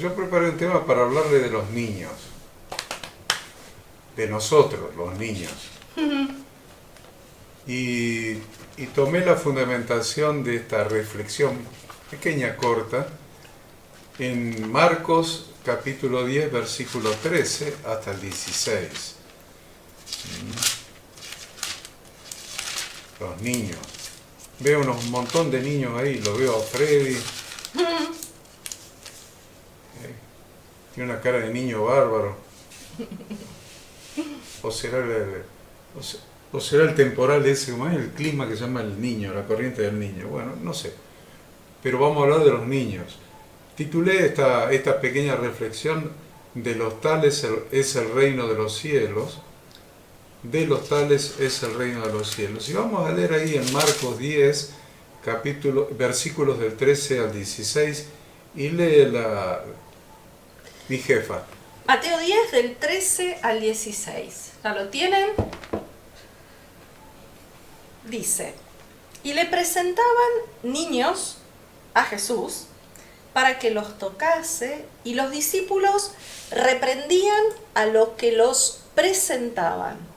yo preparé un tema para hablarle de los niños, de nosotros, los niños. Y tomé la fundamentación de esta reflexión, pequeña, corta, en Marcos capítulo 10, versículo 13 hasta el 16. Los niños. Veo un montón de niños ahí, lo veo a Freddy. Tiene una cara de niño bárbaro. O será el temporal ese, ¿cómo es? El clima que se llama el niño, la corriente del niño. Bueno, no sé. Pero vamos a hablar de los niños. Titulé esta pequeña reflexión: de los tales es el reino de los cielos. De los tales es el reino de los cielos. Y vamos a leer ahí en Marcos 10, versículos del 13 al 16, y lee mi jefa. Mateo 10, del 13 al 16. ¿Ya lo tienen? Dice: y le presentaban niños a Jesús para que los tocase, y los discípulos reprendían a los que los presentaban.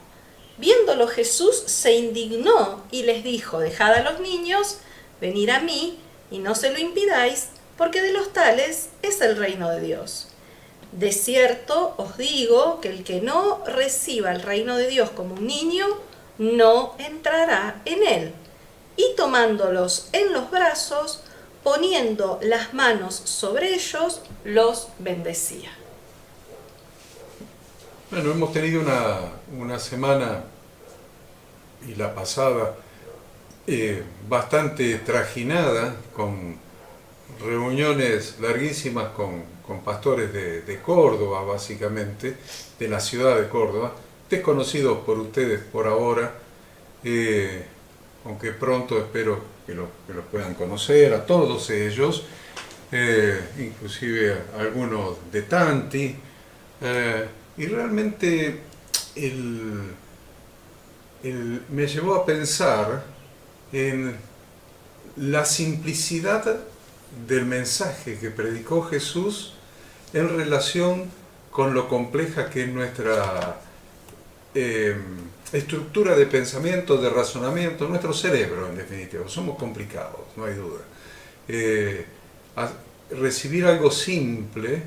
Viéndolo, Jesús se indignó y les dijo: dejad a los niños venir a mí, y no se lo impidáis, porque de los tales es el reino de Dios. De cierto os digo que el que no reciba el reino de Dios como un niño, no entrará en él. Y tomándolos en los brazos, poniendo las manos sobre ellos, los bendecía. Bueno, hemos tenido una semana, y la pasada, bastante trajinada, con reuniones larguísimas con pastores de Córdoba, básicamente, de la ciudad de Córdoba, desconocidos por ustedes por ahora, aunque pronto espero que los puedan conocer, a todos ellos, inclusive a algunos de Tanti, y realmente me llevó a pensar en la simplicidad del mensaje que predicó Jesús en relación con lo compleja que es nuestra estructura de pensamiento, de razonamiento, nuestro cerebro, en definitiva. Somos complicados, no hay duda. Recibir algo simple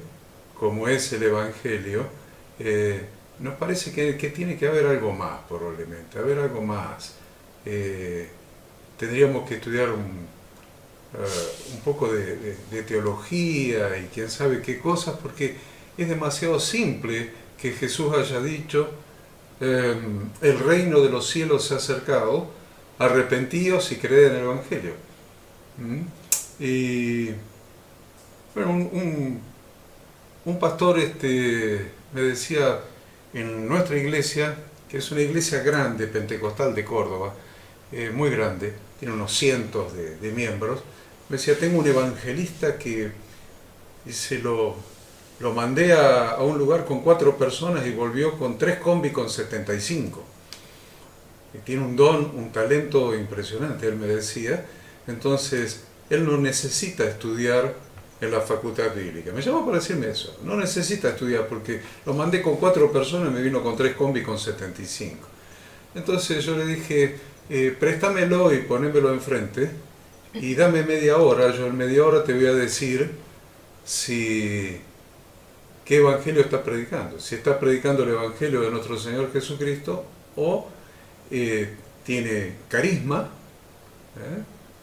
como es el Evangelio, nos parece que tiene que haber algo más, probablemente, haber algo más. Tendríamos que estudiar un poco de teología y quién sabe qué cosas, porque es demasiado simple que Jesús haya dicho: el reino de los cielos se ha acercado, arrepentíos y creed en el Evangelio. Y bueno, un pastor me decía, en nuestra iglesia, que es una iglesia grande, pentecostal de Córdoba, muy grande, tiene unos cientos de miembros, me decía: tengo un evangelista que se lo mandé a un lugar con 4 personas y volvió con 3 combis con 75. Y tiene un don, un talento impresionante, él me decía. Entonces, él no necesita estudiar en la facultad bíblica. Me llamó para decirme eso. No necesita estudiar porque lo mandé con 4 personas y me vino con 3 combis con 75. Entonces yo le dije: préstamelo y ponémelo enfrente y dame media hora. Yo en media hora te voy a decir qué evangelio está predicando. Si está predicando el evangelio de nuestro Señor Jesucristo o tiene carisma,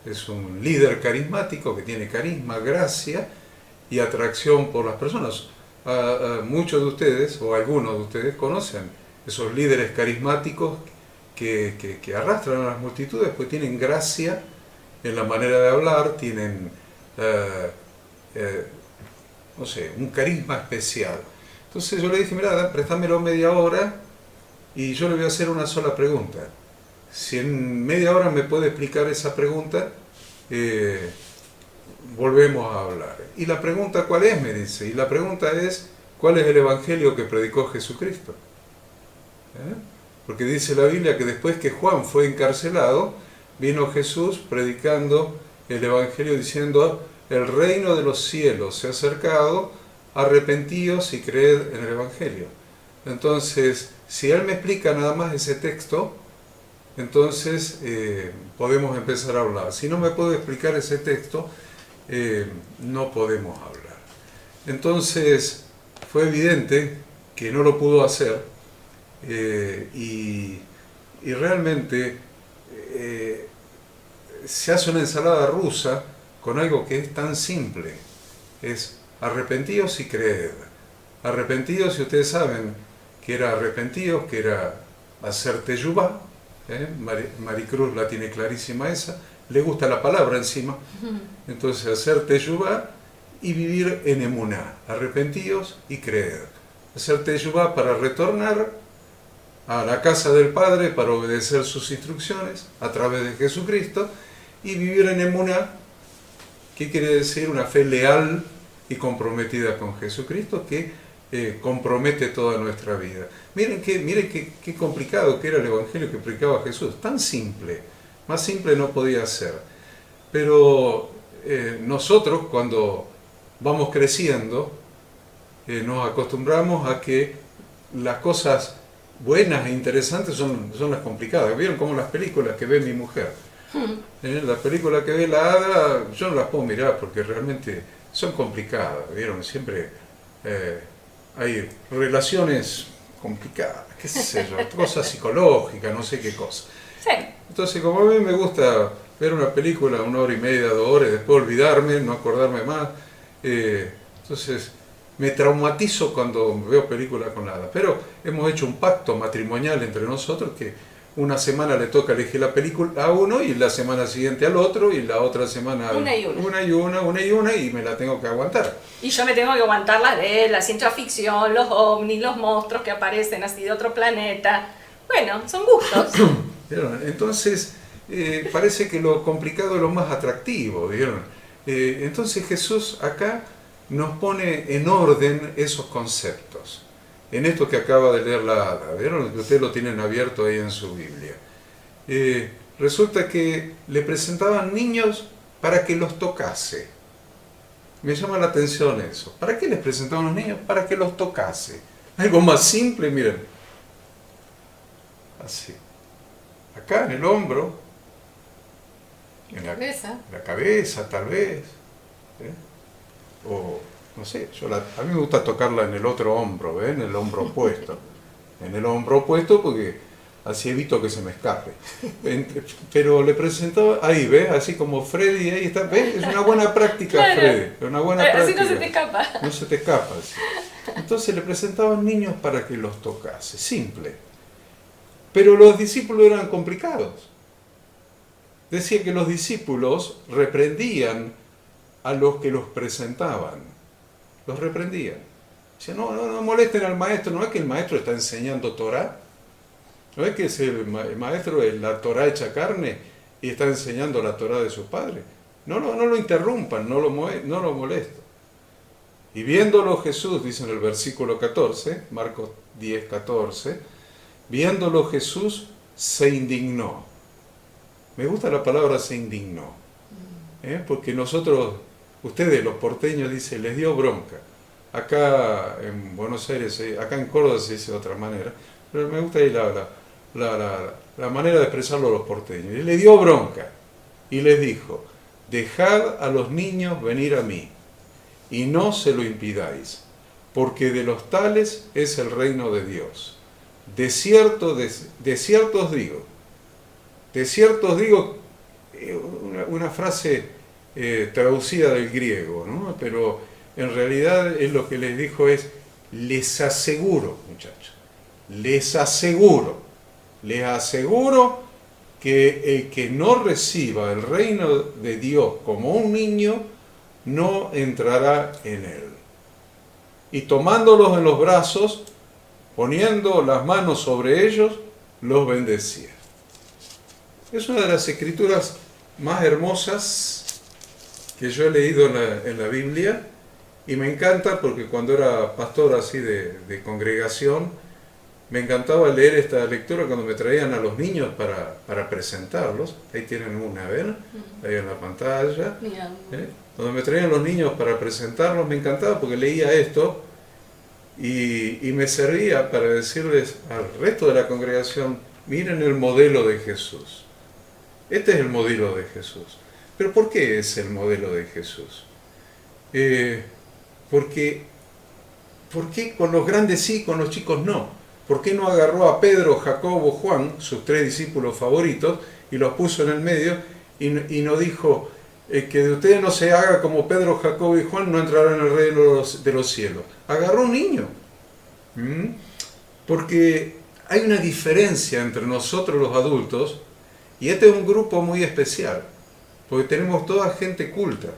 es un líder carismático que tiene carisma, gracia y atracción por las personas. Muchos de ustedes, o algunos de ustedes, conocen esos líderes carismáticos que arrastran a las multitudes, pues tienen gracia en la manera de hablar, tienen, no sé, un carisma especial. Entonces yo le dije: mira, préstamelo media hora y yo le voy a hacer una sola pregunta. Si en media hora me puede explicar esa pregunta, volvemos a hablar. ¿Y la pregunta cuál es?, me dice. Y la pregunta es: ¿cuál es el evangelio que predicó Jesucristo? Porque dice la Biblia que después que Juan fue encarcelado, vino Jesús predicando el evangelio diciendo: el reino de los cielos se ha acercado, arrepentíos y creed en el Evangelio. Entonces, si él me explica nada más ese texto, entonces podemos empezar a hablar. Si no me puede explicar ese texto, no podemos hablar. Entonces, fue evidente que no lo pudo hacer y realmente se hace una ensalada rusa con algo que es tan simple. Es arrepentíos y creed. Arrepentidos, y ustedes saben que era arrepentidos, que era hacer teyubá. Maricruz la tiene clarísima esa. Le gusta la palabra encima. Entonces, hacer teyubá y vivir en emuná. Arrepentidos y creed. Hacer teyubá para retornar a la casa del Padre, para obedecer sus instrucciones a través de Jesucristo, y vivir en emuná, ¿qué quiere decir? Una fe leal y comprometida con Jesucristo que compromete toda nuestra vida. Miren qué complicado que era el Evangelio que predicaba Jesús, tan simple, más simple no podía ser. Pero nosotros cuando vamos creciendo nos acostumbramos a que las cosas buenas e interesantes son las complicadas. ¿Vieron cómo las películas que ve mi mujer? Las películas que ve la Ada, yo no las puedo mirar porque realmente son complicadas. ¿Vieron? Siempre hay relaciones complicadas, qué sé yo, cosas psicológicas, no sé qué cosa. Sí. Entonces, como a mí me gusta ver una película 1 hora y media, 2 horas, y después olvidarme, no acordarme más, entonces me traumatizo cuando veo películas con nada. Pero hemos hecho un pacto matrimonial entre nosotros que una semana le toca elegir la película a uno y la semana siguiente al otro y la otra semana una y una y me la tengo que aguantar. Y yo me tengo que aguantar las de la ciencia ficción, los ovnis, los monstruos que aparecen así de otro planeta. Bueno, son gustos. Entonces, parece que lo complicado es lo más atractivo, ¿vieron? Entonces Jesús acá nos pone en orden esos conceptos. En esto que acaba de leer la Ada, ¿vieron? Que ustedes lo tienen abierto ahí en su Biblia. Resulta que le presentaban niños para que los tocase. Me llama la atención eso. ¿Para qué les presentaban a los niños? Para que los tocase. Algo más simple, miren. Así. Acá en el hombro, en la cabeza tal vez. O no sé, a mí me gusta tocarla en el otro hombro, en el hombro opuesto. En el hombro opuesto porque así evito que se me escape. Pero le presentó, ahí, ¿ves? Así como Freddy, ahí está, ¿ves? Es una buena práctica, claro. Freddy. Es una buena práctica. Así no se te escapa. No se te escapa, así. Entonces le presentaban niños para que los tocase, simple. Pero los discípulos eran complicados. Decía que los discípulos reprendían a los que los presentaban. Los reprendían. Decían, no molesten al maestro, no es que el maestro está enseñando Torá, no es que el maestro es la Torá hecha carne y está enseñando la Torá de su padre. No lo interrumpan, no lo molesten. Y viéndolo Jesús, dice en el versículo 14, Marcos 10, 14, viéndolo Jesús se indignó. Me gusta la palabra se indignó, porque nosotros, ustedes los porteños, dicen, les dio bronca. Acá en Buenos Aires, acá en Córdoba se dice de otra manera, pero me gusta ahí la manera de expresarlo a los porteños. Y le dio bronca y les dijo, dejad a los niños venir a mí y no se lo impidáis, porque de los tales es el reino de Dios. De cierto os digo, una frase traducida del griego, ¿no? Pero en realidad es lo que les dijo es, les aseguro, muchachos, les aseguro que el que no reciba el reino de Dios como un niño, no entrará en él. Y tomándolos en los brazos, poniendo las manos sobre ellos, los bendecía. Es una de las escrituras más hermosas que yo he leído en la Biblia, y me encanta porque cuando era pastor así de congregación, me encantaba leer esta lectura cuando me traían a los niños para presentarlos. Ahí tienen una, ¿ven? Ahí en la pantalla. Cuando me traían los niños para presentarlos, me encantaba porque leía esto y me servía para decirles al resto de la congregación, miren el modelo de Jesús. Este es el modelo de Jesús. ¿Pero por qué es el modelo de Jesús? Porque, ¿por qué con los grandes sí, con los chicos no? ¿Por qué no agarró a Pedro, Jacobo, Juan, sus 3 discípulos favoritos, y los puso en el medio y no dijo que de ustedes no se haga como Pedro, Jacobo y Juan, no entrarán en el reino de los cielos? Agarró un niño. Porque hay una diferencia entre nosotros los adultos, y este es un grupo muy especial, porque tenemos toda gente culta,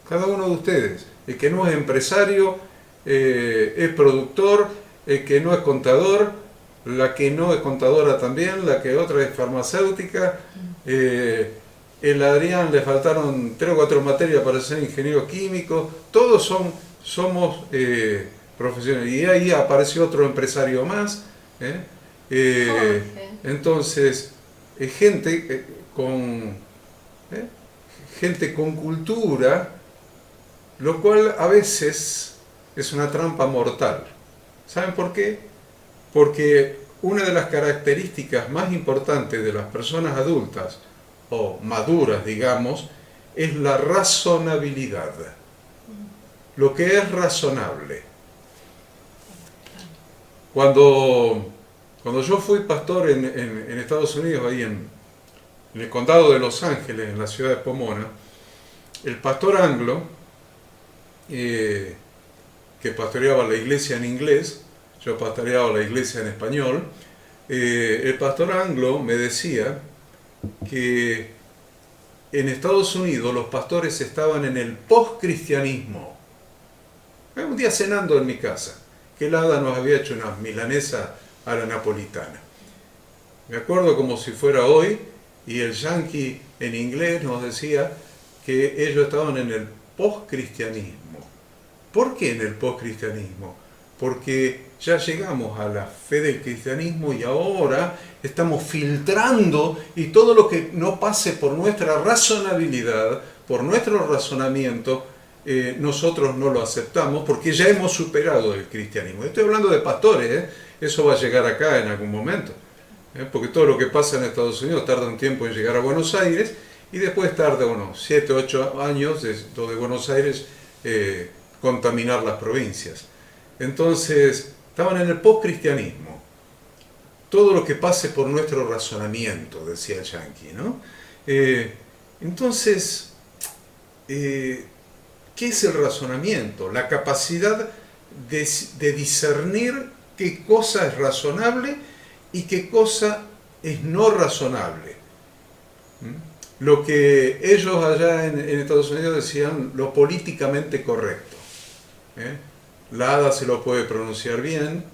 cada uno de ustedes. El que no es empresario, es productor, el que no es contador, la que no es contadora también, la que otra es farmacéutica, el Adrián le faltaron 3 o 4 materias para ser ingeniero químico, todos somos profesionales. Y ahí apareció otro empresario más. Entonces, gente con cultura, lo cual a veces es una trampa mortal. ¿Saben por qué? Porque una de las características más importantes de las personas adultas, o maduras, digamos, es la razonabilidad. Lo que es razonable. Cuando yo fui pastor en Estados Unidos, ahí en el condado de Los Ángeles, en la ciudad de Pomona, el pastor anglo, que pastoreaba la iglesia en inglés, yo pastoreaba la iglesia en español, el pastor anglo me decía que en Estados Unidos los pastores estaban en el post-cristianismo. Un día cenando en mi casa, que el hada nos había hecho una milanesa a la napolitana. Me acuerdo como si fuera hoy, y el yanqui en inglés nos decía que ellos estaban en el post-cristianismo. ¿Por qué en el post-cristianismo? Porque ya llegamos a la fe del cristianismo y ahora estamos filtrando, y todo lo que no pase por nuestra razonabilidad, por nuestro razonamiento, nosotros no lo aceptamos porque ya hemos superado el cristianismo. Estoy hablando de pastores, eso va a llegar acá en algún momento, porque todo lo que pasa en Estados Unidos tarda un tiempo en llegar a Buenos Aires y después tarda unos 7 o 8 años de Buenos Aires contaminar las provincias. Entonces, estaban en el post-cristianismo. Todo lo que pase por nuestro razonamiento, decía el yanqui, ¿no? Entonces, ¿qué es el razonamiento? La capacidad de discernir qué cosa es razonable y qué cosa es no razonable. Lo que ellos allá en Estados Unidos decían lo políticamente correcto. La hada se lo puede pronunciar bien.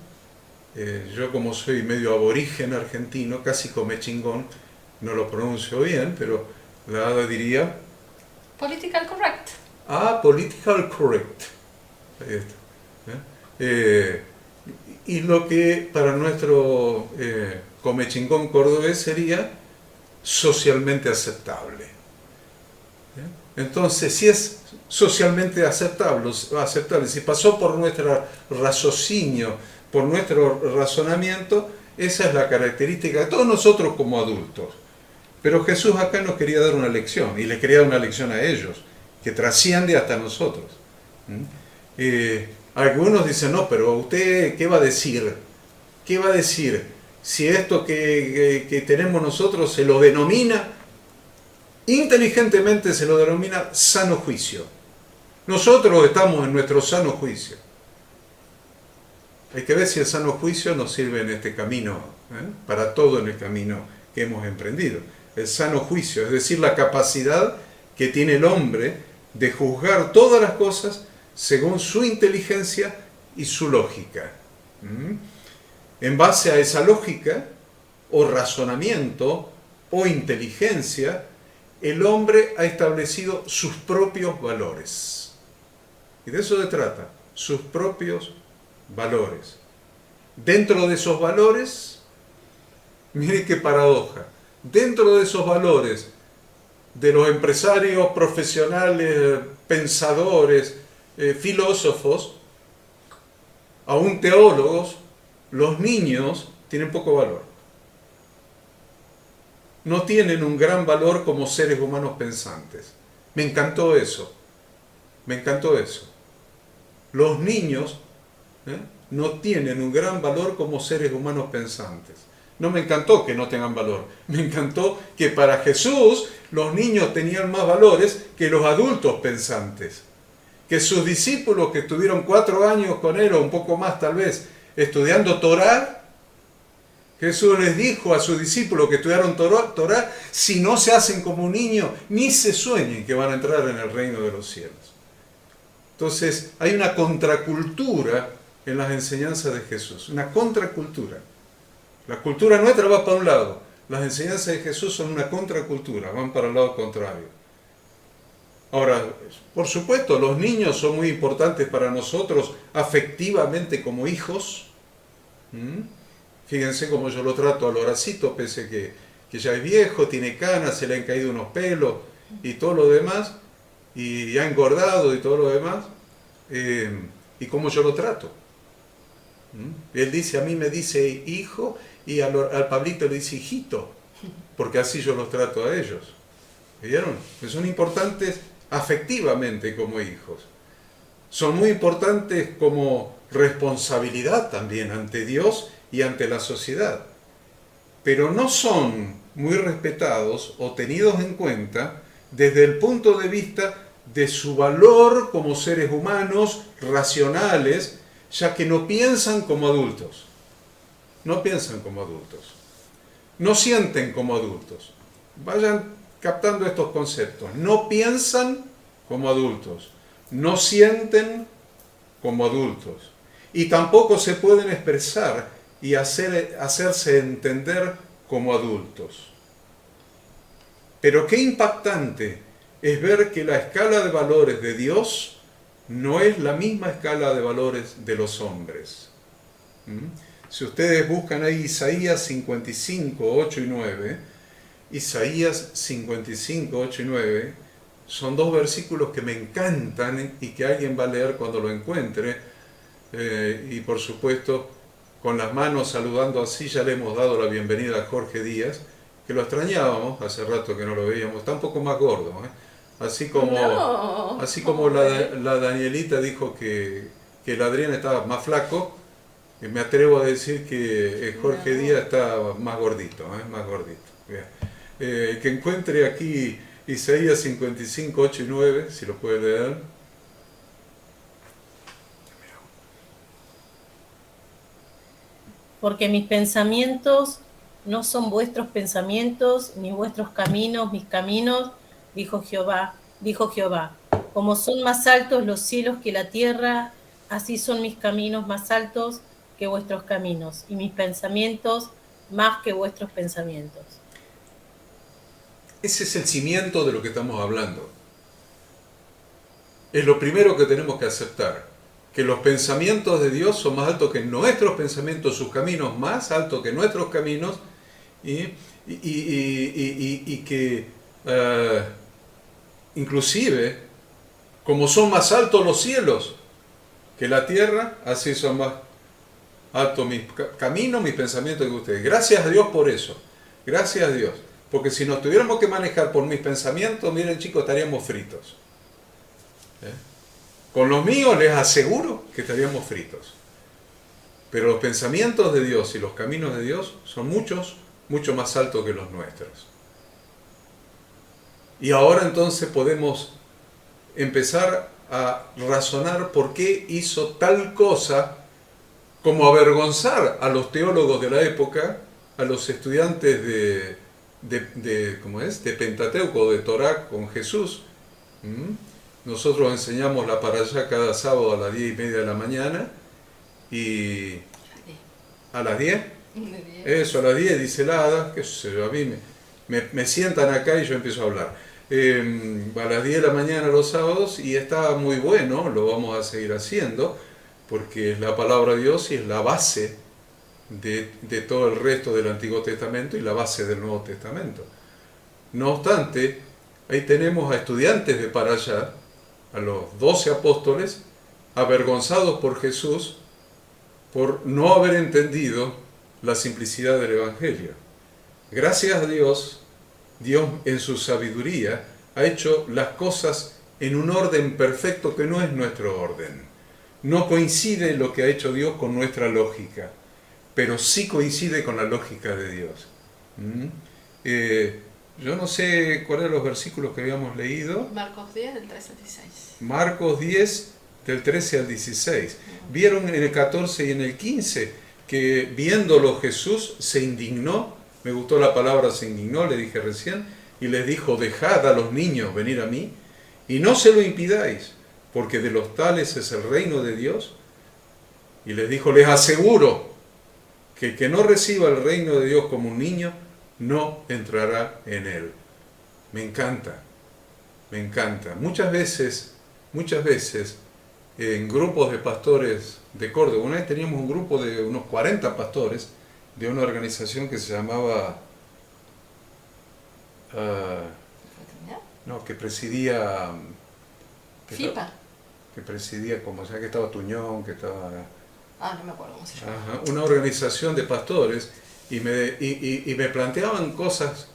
Yo, como soy medio aborigen argentino, casi come chingón, no lo pronuncio bien, pero la hada diría... Political correct. Political correct. Ahí está. Y lo que para nuestro come chingón cordobés sería socialmente aceptable. Entonces, si es socialmente aceptable, si pasó por nuestro raciocinio, por nuestro razonamiento, esa es la característica de todos nosotros como adultos. Pero Jesús acá nos quería dar una lección, y le quería dar una lección a ellos, que trasciende hasta nosotros. Algunos dicen, no, pero usted, ¿qué va a decir? ¿Qué va a decir si esto que tenemos nosotros se lo denomina, inteligentemente se lo denomina sano juicio? Nosotros estamos en nuestro sano juicio. Hay que ver si el sano juicio nos sirve en este camino, para todo en el camino que hemos emprendido. El sano juicio, es decir, la capacidad que tiene el hombre de juzgar todas las cosas según su inteligencia y su lógica. En base a esa lógica, o razonamiento, o inteligencia, el hombre ha establecido sus propios valores. Y de eso se trata, sus propios valores. Dentro de esos valores, mire qué paradoja, dentro de esos valores de los empresarios profesionales, pensadores, filósofos, aún teólogos, los niños tienen poco valor. No tienen un gran valor como seres humanos pensantes. Me encantó eso. Me encantó eso. Los niños no tienen un gran valor como seres humanos pensantes. No me encantó que no tengan valor. Me encantó que para Jesús los niños tenían más valores que los adultos pensantes. Que sus discípulos que estuvieron 4 años con él, o un poco más tal vez, estudiando Torá, Jesús les dijo a sus discípulos que estudiaron Torá, si no se hacen como un niño, ni se sueñen que van a entrar en el reino de los cielos. Entonces, hay una contracultura en las enseñanzas de Jesús, una contracultura. La cultura nuestra va para un lado, las enseñanzas de Jesús son una contracultura, van para el lado contrario. Ahora, por supuesto, los niños son muy importantes para nosotros afectivamente como hijos. Fíjense cómo yo lo trato al Horacito, pese que ya es viejo, tiene canas, se le han caído unos pelos y todo lo demás, y ha engordado y todo lo demás, y cómo yo lo trato. Él dice, a mí me dice hijo, y al Pablito le dice hijito, porque así yo los trato a ellos. ¿Vieron? Pues son importantes afectivamente como hijos. Son muy importantes como responsabilidad también ante Dios y ante la sociedad. Pero no son muy respetados o tenidos en cuenta desde el punto de vista de su valor como seres humanos racionales, ya que no piensan como adultos. No piensan como adultos. No sienten como adultos. Vayan captando estos conceptos. No piensan como adultos. No sienten como adultos. Y tampoco se pueden expresar y hacerse entender como adultos. Pero qué impactante es ver que la escala de valores de Dios no es la misma escala de valores de los hombres. Si ustedes buscan ahí Isaías 55, 8 y 9, Isaías 55, 8 y 9, son 2 versículos que me encantan y que alguien va a leer cuando lo encuentre, y por supuesto, con las manos saludando así, ya le hemos dado la bienvenida a Jorge Díaz, que lo extrañábamos, hace rato que no lo veíamos, está un poco más gordo, así como la Danielita dijo que el Adrián estaba más flaco, me atrevo a decir que Jorge Díaz está más gordito, más gordito. Que encuentre aquí Isaías 55, 8 y 9, si lo puede leer. Porque mis pensamientos no son vuestros pensamientos, ni vuestros caminos, mis caminos, dijo Jehová. Como son más altos los cielos que la tierra, así son mis caminos más altos que vuestros caminos, y mis pensamientos más que vuestros pensamientos. Ese es el cimiento de lo que estamos hablando. Es lo primero que tenemos que aceptar, que los pensamientos de Dios son más altos que nuestros pensamientos, sus caminos más altos que nuestros caminos, y que inclusive, como son más altos los cielos que la tierra, así son más altos mis caminos, mis pensamientos que ustedes. Gracias a Dios por eso, gracias a Dios, porque si nos tuviéramos que manejar por mis pensamientos, miren chicos, estaríamos fritos. Con los míos les aseguro que estaríamos fritos. Pero los pensamientos de Dios y los caminos de Dios son mucho más altos que los nuestros. Y ahora entonces podemos empezar a razonar por qué hizo tal cosa como avergonzar a los teólogos de la época, a los estudiantes de Pentateuco, de Torá con Jesús. Nosotros enseñamos la parashá cada sábado a las 10:30 de la mañana, y a las 10, eso, a las 10 dice la Ada, qué sé yo, a mí me sientan acá y yo empiezo a hablar. A las 10 de la mañana los sábados, y está muy bueno, lo vamos a seguir haciendo, porque es la palabra de Dios y es la base de todo el resto del Antiguo Testamento y la base del Nuevo Testamento. No obstante, ahí tenemos a estudiantes de para allá, a los 12 apóstoles, avergonzados por Jesús, por no haber entendido la simplicidad del Evangelio. Gracias a Dios, Dios en su sabiduría ha hecho las cosas en un orden perfecto que no es nuestro orden. No coincide lo que ha hecho Dios con nuestra lógica, pero sí coincide con la lógica de Dios. Yo no sé cuáles eran los versículos que habíamos leído. Marcos 10, del 13 al 16. Marcos 10, del 13 al 16. Vieron en el 14 y en el 15 que viéndolo Jesús se indignó. Me gustó la palabra se indignó, le dije recién, y les dijo: dejad a los niños venir a mí y no se lo impidáis, porque de los tales es el reino de Dios. Y les dijo: les aseguro que el que no reciba el reino de Dios como un niño no entrará en él. Me encanta, me encanta. Muchas veces, en grupos de pastores de Córdoba, una vez teníamos un grupo de unos 40 pastores de una organización que se llamaba, que presidía... FIPA. Que presidía, como sea, que estaba Tuñón, que estaba... No me acuerdo cómo se llama. Una organización de pastores, y me planteaban cosas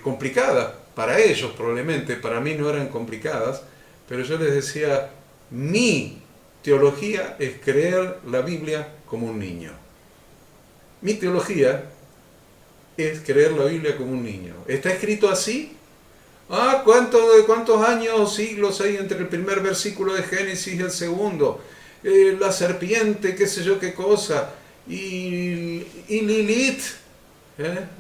complicadas para ellos probablemente, para mí no eran complicadas, pero yo les decía: mi teología es creer la Biblia como un niño. Mi teología es creer la Biblia como un niño. ¿Está escrito así? ¿Cuántos años, siglos hay entre el primer versículo de Génesis y el segundo? La serpiente, qué sé yo qué cosa, y Lilith,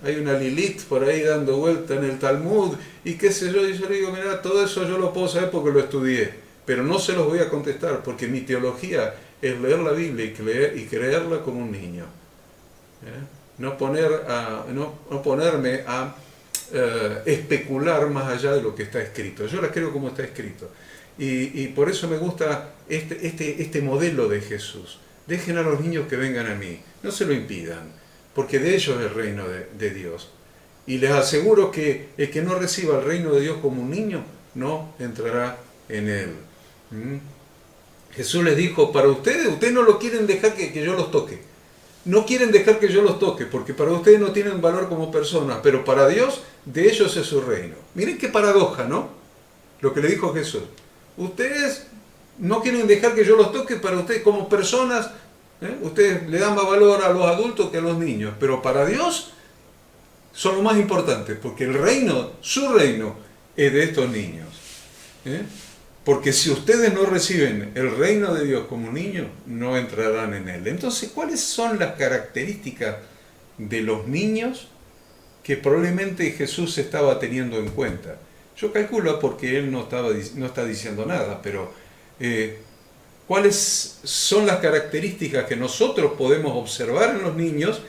hay una Lilith por ahí dando vuelta en el Talmud, y qué sé yo, y yo le digo: mira, todo eso yo lo puedo saber porque lo estudié, pero no se los voy a contestar, porque mi teología es leer la Biblia y creerla como un niño. No ponerme a especular más allá de lo que está escrito. Yo la creo como está escrito. Y por eso me gusta este modelo de Jesús. Dejen a los niños que vengan a mí, no se lo impidan, porque de ellos es el reino de Dios. Y les aseguro que el que no reciba el reino de Dios como un niño, no entrará en él. Jesús les dijo: para ustedes no lo quieren dejar que yo los toque. No quieren dejar que yo los toque, porque para ustedes no tienen valor como personas, pero para Dios, de ellos es su reino. Miren qué paradoja, ¿no? Lo que le dijo Jesús. Ustedes no quieren dejar que yo los toque, para ustedes como personas, ustedes le dan más valor a los adultos que a los niños, pero para Dios son lo más importante, porque el reino, su reino, es de estos niños. Porque si ustedes no reciben el reino de Dios como un niño, no entrarán en él. Entonces, ¿cuáles son las características de los niños que probablemente Jesús estaba teniendo en cuenta? Yo calculo, porque él no está diciendo nada, pero ¿cuáles son las características que nosotros podemos observar en los niños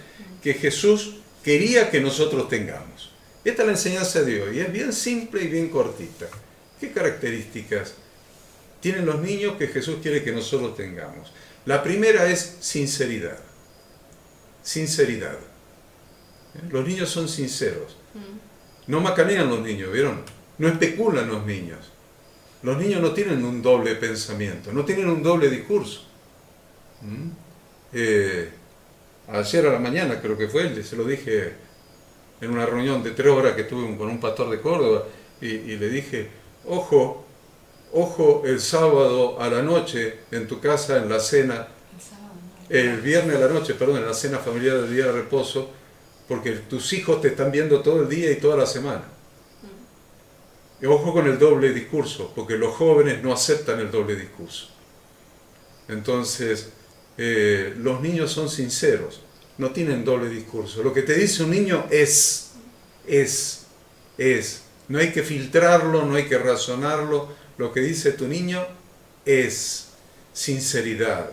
que Jesús quería que nosotros tengamos? Esta es la enseñanza de hoy, y es bien simple y bien cortita. ¿Qué características tienen los niños que Jesús quiere que nosotros tengamos? La primera es sinceridad. Sinceridad. Los niños son sinceros. No macanean los niños, ¿vieron? No especulan los niños. Los niños no tienen un doble pensamiento, no tienen un doble discurso. Ayer a la mañana, creo que fue, se lo dije en una reunión de 3 horas que tuve con un pastor de Córdoba, y le dije: ojo el sábado a la noche en tu casa, en la cena, el viernes a la noche, en la cena familiar del día de reposo, porque tus hijos te están viendo todo el día y toda la semana. Y ojo con el doble discurso, porque los jóvenes no aceptan el doble discurso. Entonces, los niños son sinceros, no tienen doble discurso. Lo que te dice un niño es. No hay que filtrarlo, no hay que razonarlo. Lo que dice tu niño es sinceridad.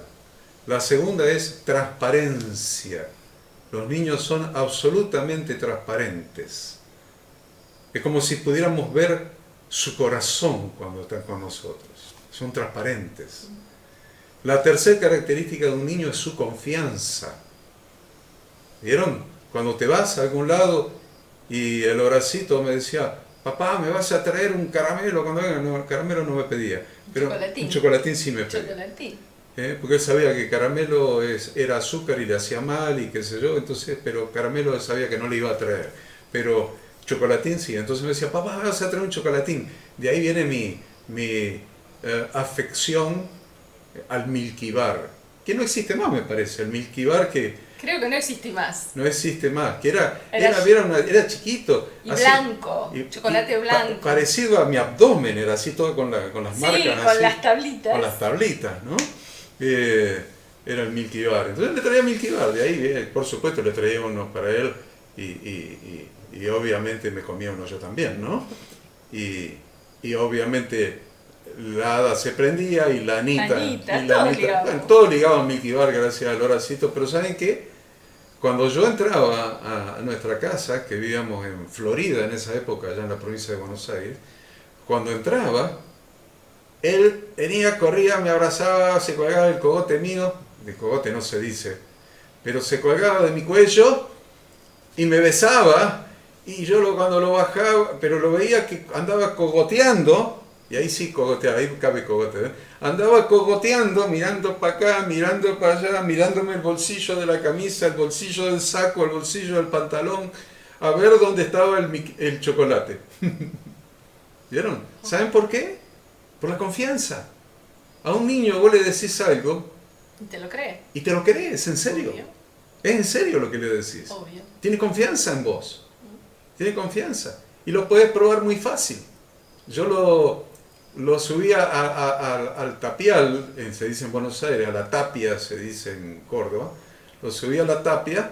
La segunda es transparencia. Los niños son absolutamente transparentes. Es como si pudiéramos ver su corazón cuando están con nosotros. Son transparentes. La tercera característica de un niño es su confianza. ¿Vieron? Cuando te vas a algún lado, y el Horacito me decía: papá, ¿me vas a traer un caramelo? Cuando venga, no, el caramelo no me pedía, pero Chocolatín. un chocolatín sí me pedía. Chocolatín. Porque él sabía que caramelo era azúcar y le hacía mal y qué sé yo, entonces, pero caramelo él sabía que no le iba a traer, pero chocolatín sí, entonces me decía, papá, vas a traer un chocolatín. De ahí viene mi afección al Milky Bar, que no existe más me parece, el Milky Bar que Creo que no existe más. no existe más, que Era era chiquito. Y así, blanco, chocolate blanco. Parecido a mi abdomen, era así todo con las Sí, marcas con así, las tablitas. con las tablitas, ¿no? Era el Milky Bar. Entonces le traía Milky Bar, de ahí, por supuesto, le traía unos para él y obviamente me comía uno yo también, ¿no? Y obviamente la hada se prendía y la Anita, bueno, todo ligado a Milky Bar gracias al Horacito, pero ¿saben qué? Cuando yo entraba a nuestra casa, que vivíamos en Florida en esa época, allá en la provincia de Buenos Aires, cuando entraba, él venía, corría, me abrazaba, se colgaba el cogote mío, de cogote no se dice, pero se colgaba de mi cuello y me besaba, y yo cuando lo bajaba, pero lo veía que andaba cogoteando, y ahí sí cogoteaba, ahí cabe cogote, ¿eh? Andaba cogoteando, mirando para acá, mirando para allá, mirándome el bolsillo de la camisa, el bolsillo del saco, el bolsillo del pantalón, a ver dónde estaba el chocolate. ¿Vieron? ¿Saben por qué? Por la confianza. A un niño vos le decís algo Y te lo cree. y te lo crees, en serio. Obvio. Es en serio lo que le decís. Obvio. Tiene confianza en vos. Tiene confianza. Y lo puedes probar muy fácil. Yo lo subía al tapial, se dice en Buenos Aires, a la tapia se dice en Córdoba. Lo subía a la tapia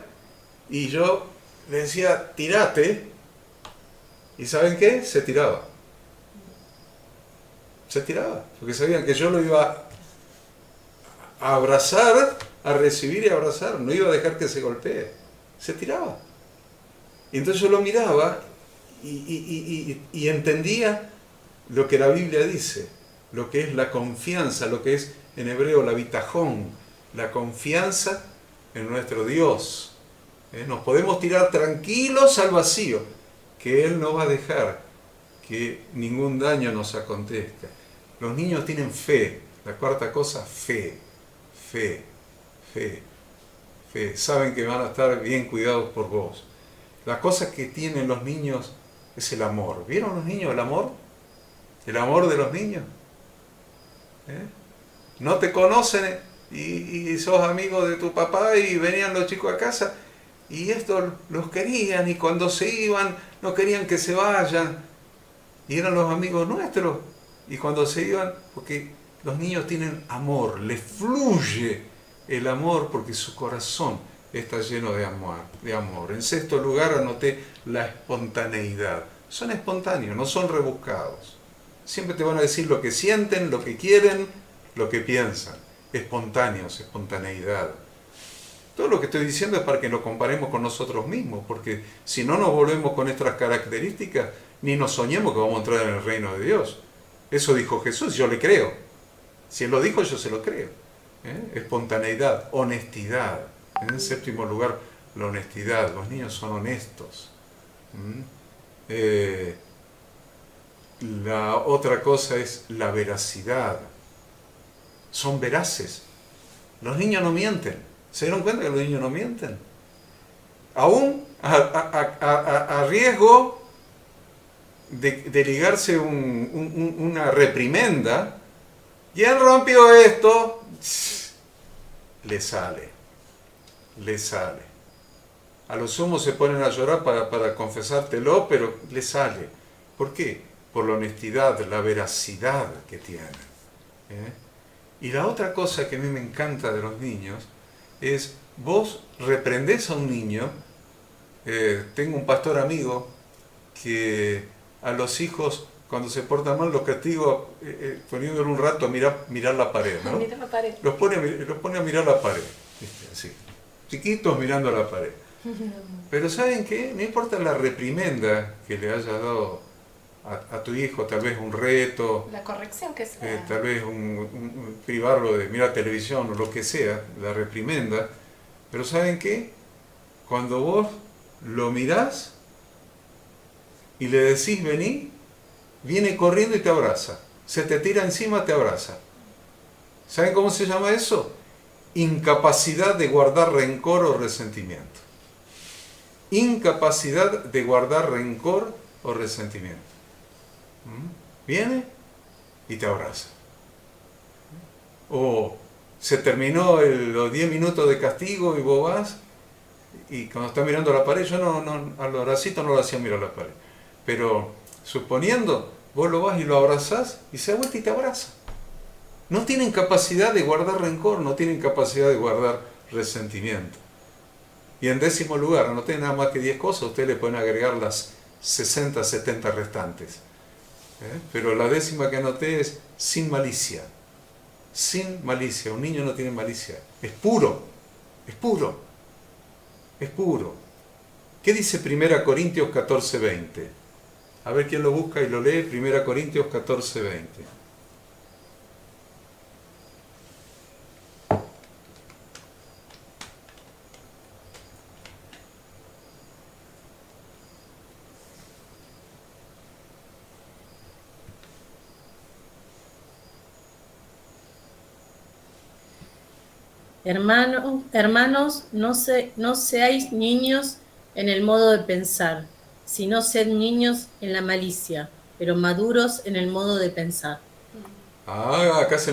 y yo le decía, tirate. ¿Y saben qué? Se tiraba. Se tiraba, porque sabían que yo lo iba a abrazar, a recibir y a abrazar, no iba a dejar que se golpee. Se tiraba. Y entonces yo lo miraba y entendía lo que la Biblia dice, lo que es la confianza, lo que es en hebreo la bitajón, la confianza en nuestro Dios. Nos podemos tirar tranquilos al vacío, que Él no va a dejar que ningún daño nos acontezca. Los niños tienen fe. La cuarta cosa, fe. Fe. Fe. Fe. Saben que van a estar bien cuidados por vos. La cosa que tienen los niños es el amor. ¿Vieron los niños el amor? El amor de los niños. No te conocen y sos amigo de tu papá y venían los chicos a casa y estos los querían y cuando se iban no querían que se vayan. Y eran los amigos nuestros. Y cuando se iban, porque los niños tienen amor, les fluye el amor porque su corazón está lleno de amor. En sexto lugar anoté la espontaneidad. Son espontáneos, no son rebuscados. Siempre te van a decir lo que sienten, lo que quieren, lo que piensan. Espontáneos, espontaneidad. Todo lo que estoy diciendo es para que lo comparemos con nosotros mismos, porque si no nos volvemos con nuestras características, ni nos soñemos que vamos a entrar en el reino de Dios. Eso dijo Jesús, yo le creo. Si Él lo dijo, yo se lo creo. Espontaneidad, honestidad. En séptimo lugar, la honestidad. Los niños son honestos. La otra cosa es la veracidad. Son veraces. Los niños no mienten. ¿Se dieron cuenta que los niños no mienten? Aún a riesgo de ligarse una reprimenda. ¿Quién rompió esto? Le sale. A lo sumo se ponen a llorar para confesártelo, pero le sale. ¿Por qué? Por la honestidad, la veracidad que tienen. Y la otra cosa que a mí me encanta de los niños es, vos reprendés a un niño. Tengo un pastor amigo que a los hijos, cuando se portan mal, los castigo poniéndole un rato a mirar la pared, ¿no? Mirar la pared. Los pone a mirar la pared, ¿viste? Así, chiquitos mirando la pared. Pero ¿saben qué? No importa la reprimenda que le hayas dado a tu hijo, tal vez un reto, La corrección que sea. tal vez privarlo de mirar televisión o lo que sea, la reprimenda. Pero ¿saben qué? Cuando vos lo mirás, y le decís vení, viene corriendo y te abraza. Se te tira encima, te abraza. ¿Saben cómo se llama eso? Incapacidad de guardar rencor o resentimiento. Incapacidad de guardar rencor o resentimiento. Viene y te abraza. O se terminó los 10 minutos de castigo y vos vas y cuando estás mirando la pared, yo al abracito no lo hacía mirar la pared, pero suponiendo, vos lo vas y lo abrazás y se da vuelta y te abraza. No tienen capacidad de guardar rencor, no tienen capacidad de guardar resentimiento. Y en 10º lugar, no tienen nada más que 10 cosas, ustedes le pueden agregar las 60, 70 restantes. Pero la 10ª que anoté es sin malicia. Sin malicia. Un niño no tiene malicia. Es puro. Es puro. Es puro. ¿Qué dice 1 Corintios 14:20? A ver quién lo busca y lo lee. 1 Corintios 14:20. Hermanos, no seáis niños en el modo de pensar, sino sed niños en la malicia, pero maduros en el modo de pensar. Acá se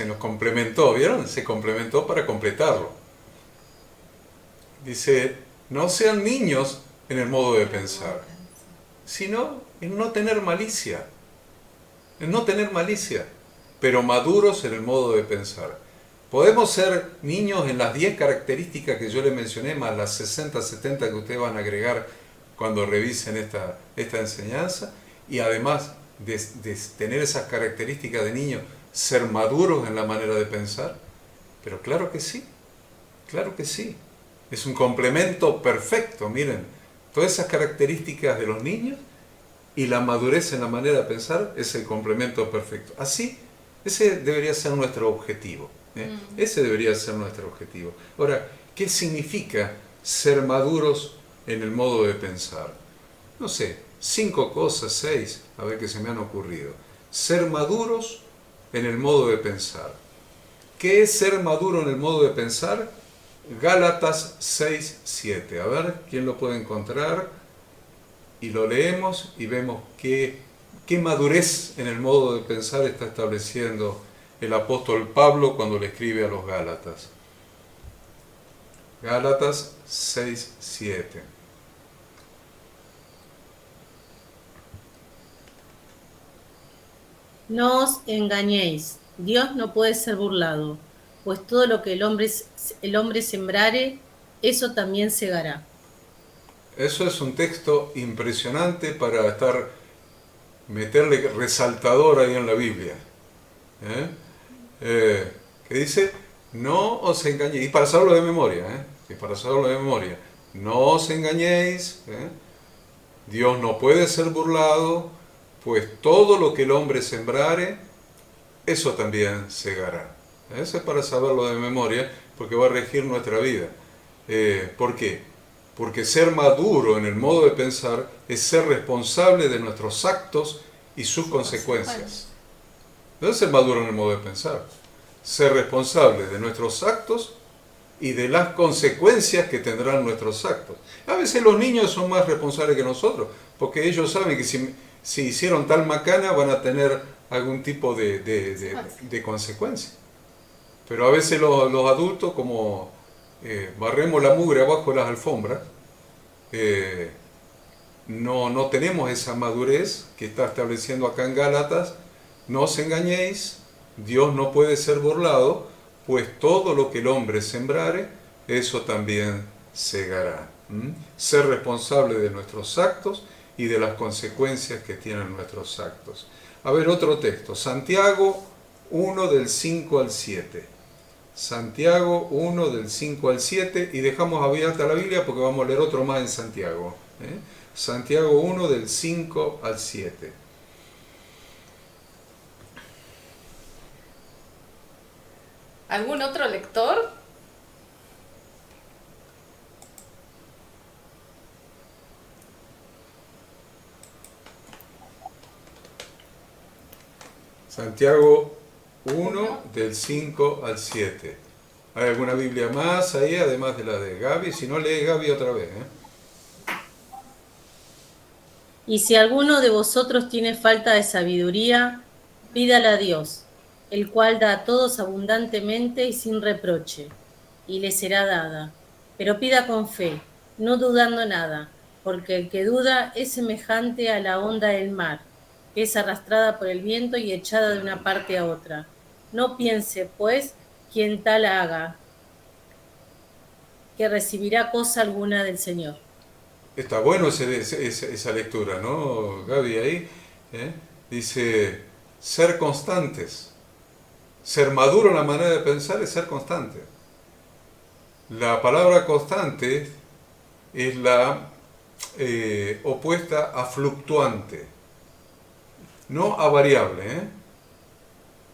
nos complementó, ¿vieron? Se complementó para completarlo. Dice, no sean niños en el modo de pensar, sino en no tener malicia. En no tener malicia, pero maduros en el modo de pensar. Podemos ser niños en las 10 características que yo les mencioné, más las 60, 70 que ustedes van a agregar cuando revisen esta enseñanza, y además de tener esas características de niño, ser maduros en la manera de pensar. Pero claro que sí, claro que sí. Es un complemento perfecto, miren, todas esas características de los niños y la madurez en la manera de pensar es el complemento perfecto. Así, ese debería ser nuestro objetivo. Ese debería ser nuestro objetivo. Ahora, ¿qué significa ser maduros en el modo de pensar? No sé, 5 cosas, 6, a ver qué se me han ocurrido. Ser maduros en el modo de pensar. ¿Qué es ser maduro en el modo de pensar? Gálatas 6:7. A ver, ¿quién lo puede encontrar? Y lo leemos y vemos qué madurez en el modo de pensar está estableciendo el apóstol Pablo cuando le escribe a los Gálatas. Gálatas 6:7. No os engañéis, Dios no puede ser burlado, pues todo lo que el hombre sembrare, eso también segará. Eso es un texto impresionante para meterle resaltador ahí en la Biblia. Que dice, no os engañéis, y para saberlo de memoria, no os engañéis, Dios no puede ser burlado, pues todo lo que el hombre sembrare, eso también segará. Eso es para saberlo de memoria, porque va a regir nuestra vida. ¿Por qué? Porque ser maduro en el modo de pensar es ser responsable de nuestros actos y sus consecuencias. No es ser maduro en el modo de pensar, ser responsable de nuestros actos y de las consecuencias que tendrán nuestros actos. A veces los niños son más responsables que nosotros, porque ellos saben que si hicieron tal macana van a tener algún tipo de consecuencia. Pero a veces los adultos, como barremos la mugre abajo de las alfombras, no tenemos esa madurez que está estableciendo acá en Gálatas. No os engañéis, Dios no puede ser burlado, pues todo lo que el hombre sembrare, eso también segará. Ser responsable de nuestros actos y de las consecuencias que tienen nuestros actos. A ver, otro texto, Santiago 1 del 5 al 7. Santiago 1 del 5 al 7, y dejamos abierta la Biblia porque vamos a leer otro más en Santiago. Santiago 1 del 5 al 7. ¿Algún otro lector? Santiago 1, del 5 al 7. ¿Hay alguna Biblia más ahí, además de la de Gaby? Si no, lee Gaby otra vez. Y si alguno de vosotros tiene falta de sabiduría, pídala a Dios, el cual da a todos abundantemente y sin reproche, y le será dada. Pero pida con fe, no dudando nada, porque el que duda es semejante a la onda del mar, que es arrastrada por el viento y echada de una parte a otra. No piense, pues, quien tal haga, que recibirá cosa alguna del Señor. Está bueno esa lectura, ¿no, Gaby? Ahí dice, ser constantes. Ser maduro en la manera de pensar es ser constante. La palabra constante es la opuesta a fluctuante, no a variable.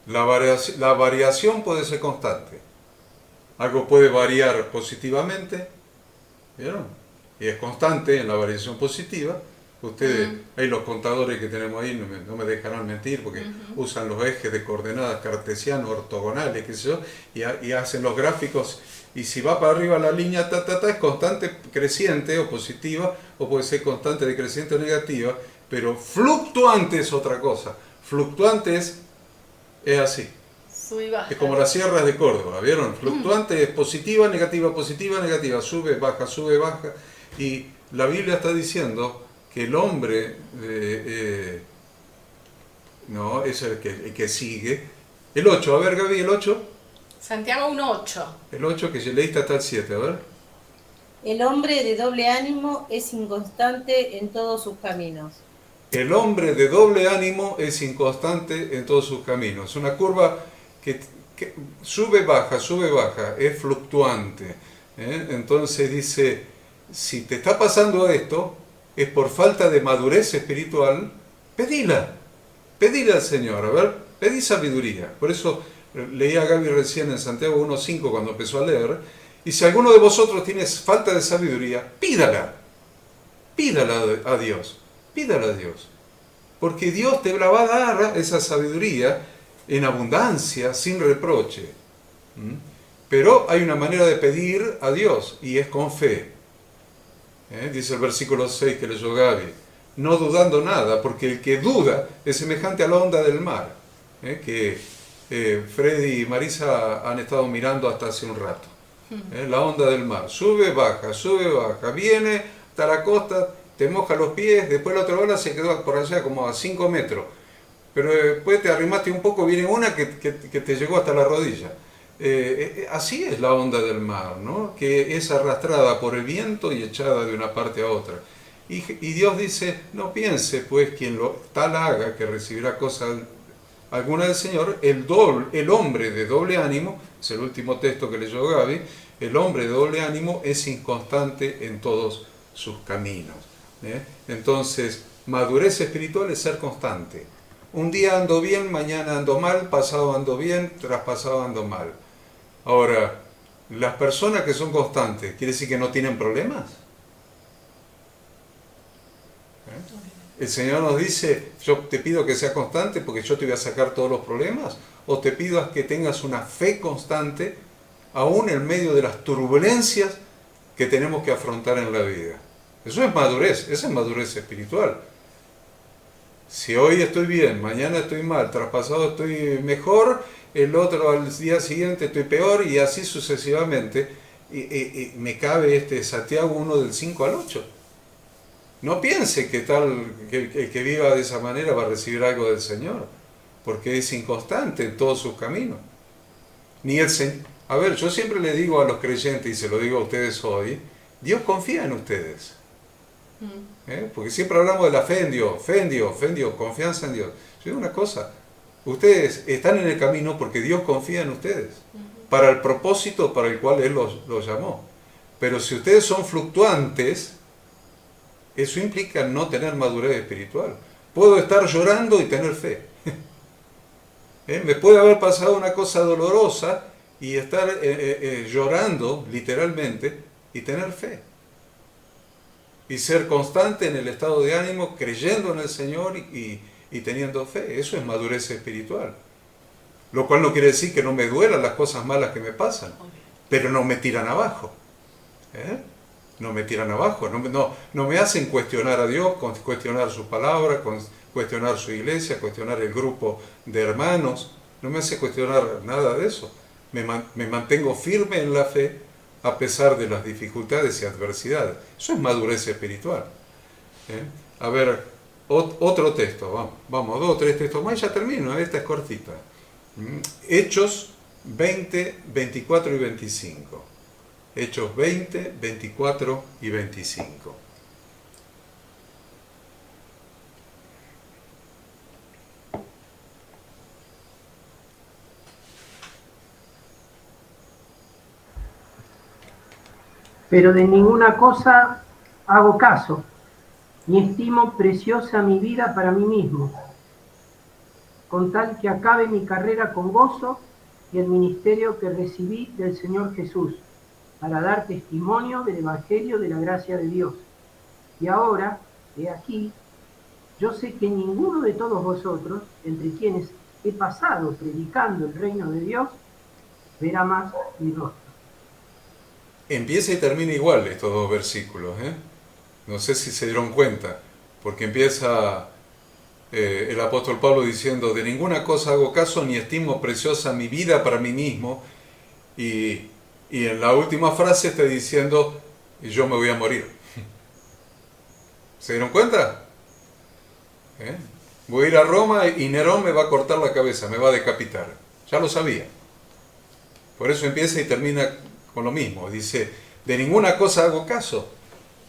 La variación puede ser constante. Algo puede variar positivamente, ¿vieron? Y es constante en la variación positiva. Ustedes, hay los contadores que tenemos ahí, no me dejarán mentir, porque usan los ejes de coordenadas cartesianos, ortogonales, qué sé yo, y hacen los gráficos, y si va para arriba la línea, es constante creciente o positiva, o puede ser constante decreciente o negativa, pero fluctuante es otra cosa. Fluctuante es así. Sube y baja. Es como las sierras de Córdoba, ¿vieron? Fluctuante es positiva, negativa, sube, baja. Y la Biblia está diciendo que el hombre no es el que sigue. El 8, a ver Gaby, el 8. Santiago 1:8. El 8 que se leíste hasta el 7, a ver. El hombre de doble ánimo es inconstante en todos sus caminos. El hombre de doble ánimo es inconstante en todos sus caminos. Una curva que sube, baja, es fluctuante. Entonces dice, si te está pasando esto, es por falta de madurez espiritual, pedila al Señor, a ver, pedí sabiduría. Por eso leía a Gaby recién en Santiago 1:5 cuando empezó a leer, y si alguno de vosotros tiene falta de sabiduría, pídala a Dios, porque Dios te la va a dar esa sabiduría en abundancia, sin reproche. Pero hay una manera de pedir a Dios, y es con fe. Dice el versículo 6 que leyó Gaby, no dudando nada, porque el que duda es semejante a la onda del mar, que Freddy y Marisa han estado mirando hasta hace un rato. La onda del mar, sube, baja, viene hasta la costa, te moja los pies, después la otra ola se quedó por allá como a 5 metros, pero después te arrimaste un poco, viene una que te llegó hasta la rodilla. Así es la onda del mar, ¿no? Que es arrastrada por el viento y echada de una parte a otra. Y Dios dice, no piense pues quien tal haga que recibirá cosa alguna del Señor. El hombre de doble ánimo, es el último texto que leyó Gaby, el hombre de doble ánimo es inconstante en todos sus caminos. Entonces, madurez espiritual es ser constante. Un día ando bien, mañana ando mal, pasado ando bien, traspasado ando mal. Ahora, las personas que son constantes, ¿quiere decir que no tienen problemas? El Señor nos dice, yo te pido que seas constante porque yo te voy a sacar todos los problemas, o te pido que tengas una fe constante, aún en medio de las turbulencias que tenemos que afrontar en la vida. Eso es madurez, esa es madurez espiritual. Si hoy estoy bien, mañana estoy mal, traspasado estoy mejor, el otro al día siguiente estoy peor, y así sucesivamente, me cabe Santiago 1 del 5 al 8. No piense que el que viva de esa manera va a recibir algo del Señor, porque es inconstante en todos sus caminos. Ni el Señor. A ver, yo siempre le digo a los creyentes, y se lo digo a ustedes hoy, Dios confía en ustedes. Porque siempre hablamos de la fe en Dios, confianza en Dios. Yo digo una cosa, ustedes están en el camino porque Dios confía en ustedes, para el propósito para el cual Él los llamó. Pero si ustedes son fluctuantes, eso implica no tener madurez espiritual. Puedo estar llorando y tener fe. Me puede haber pasado una cosa dolorosa y estar llorando literalmente y tener fe. Y ser constante en el estado de ánimo, creyendo en el Señor y y teniendo fe. Eso es madurez espiritual. Lo cual no quiere decir que no me duelan las cosas malas que me pasan, pero no me tiran abajo. No me tiran abajo, no me hacen cuestionar a Dios, cuestionar su palabra, cuestionar su iglesia, cuestionar el grupo de hermanos. No me hace cuestionar nada de eso. Me mantengo firme en la fe a pesar de las dificultades y adversidades. Eso es madurez espiritual. A ver, otro texto, vamos, 2 o 3 textos más y ya termino, esta es cortita. Hechos 20, 24 y 25. Hechos 20, 24 y 25. Pero de ninguna cosa hago caso, ni estimo preciosa mi vida para mí mismo, con tal que acabe mi carrera con gozo y el ministerio que recibí del Señor Jesús, para dar testimonio del Evangelio de la gracia de Dios. Y ahora, he aquí, yo sé que ninguno de todos vosotros, entre quienes he pasado predicando el reino de Dios, verá más mi rostro. Empieza y termina igual estos 2 versículos. No sé si se dieron cuenta, porque empieza el apóstol Pablo diciendo, de ninguna cosa hago caso, ni estimo preciosa mi vida para mí mismo, y en la última frase está diciendo, yo me voy a morir. ¿Se dieron cuenta? Voy a ir a Roma y Nerón me va a cortar la cabeza, me va a decapitar. Ya lo sabía. Por eso empieza y termina con lo mismo. Dice, de ninguna cosa hago caso,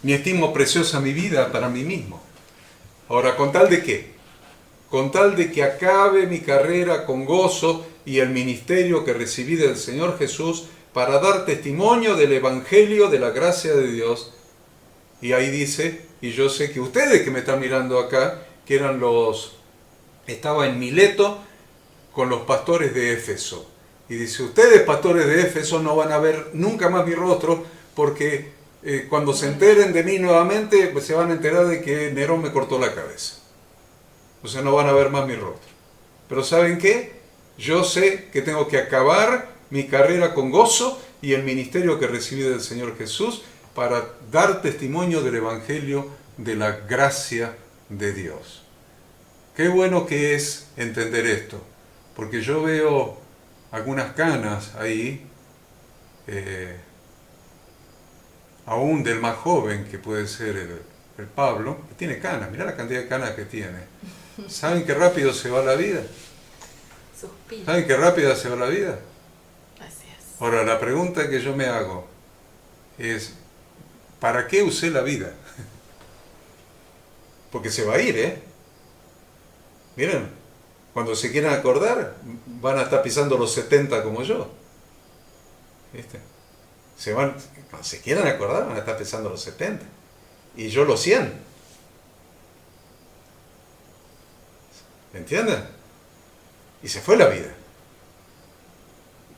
ni estimo preciosa mi vida para mí mismo. Ahora, ¿con tal de qué? Con tal de que acabe mi carrera con gozo y el ministerio que recibí del Señor Jesús para dar testimonio del Evangelio de la gracia de Dios. Y ahí dice, y yo sé que ustedes que me están mirando acá, que estaba en Mileto con los pastores de Éfeso. Y dice, ustedes pastores de Éfeso no van a ver nunca más mi rostro, porque cuando se enteren de mí nuevamente, pues se van a enterar de que Nerón me cortó la cabeza. O sea, no van a ver más mi rostro. Pero ¿saben qué? Yo sé que tengo que acabar mi carrera con gozo y el ministerio que recibí del Señor Jesús para dar testimonio del Evangelio de la gracia de Dios. Qué bueno que es entender esto, porque yo veo algunas canas ahí, aún del más joven que puede ser el Pablo, que tiene canas, mirá la cantidad de canas que tiene. ¿Saben qué rápido se va la vida? Suspiro. ¿Saben qué rápida se va la vida? Así es. Ahora, la pregunta que yo me hago es, ¿para qué usé la vida? Porque se va a ir, Miren, cuando se quieran acordar, van a estar pisando los 70 como yo. ¿Viste? Cuando se quieran acordar, van a estar pisando los 70. Y yo los 100. ¿Entienden? Y se fue la vida.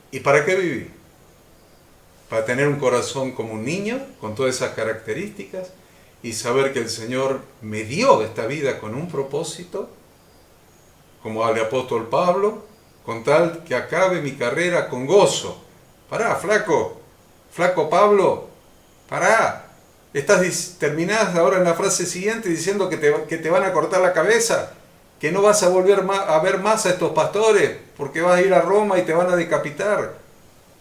¿Y para qué viví? Para tener un corazón como un niño, con todas esas características, y saber que el Señor me dio esta vida con un propósito, como al apóstol Pablo, con tal que acabe mi carrera con gozo. Pará, flaco Pablo, pará. Terminás ahora en la frase siguiente diciendo que te van a cortar la cabeza, que no vas a volver a ver más a estos pastores, porque vas a ir a Roma y te van a decapitar.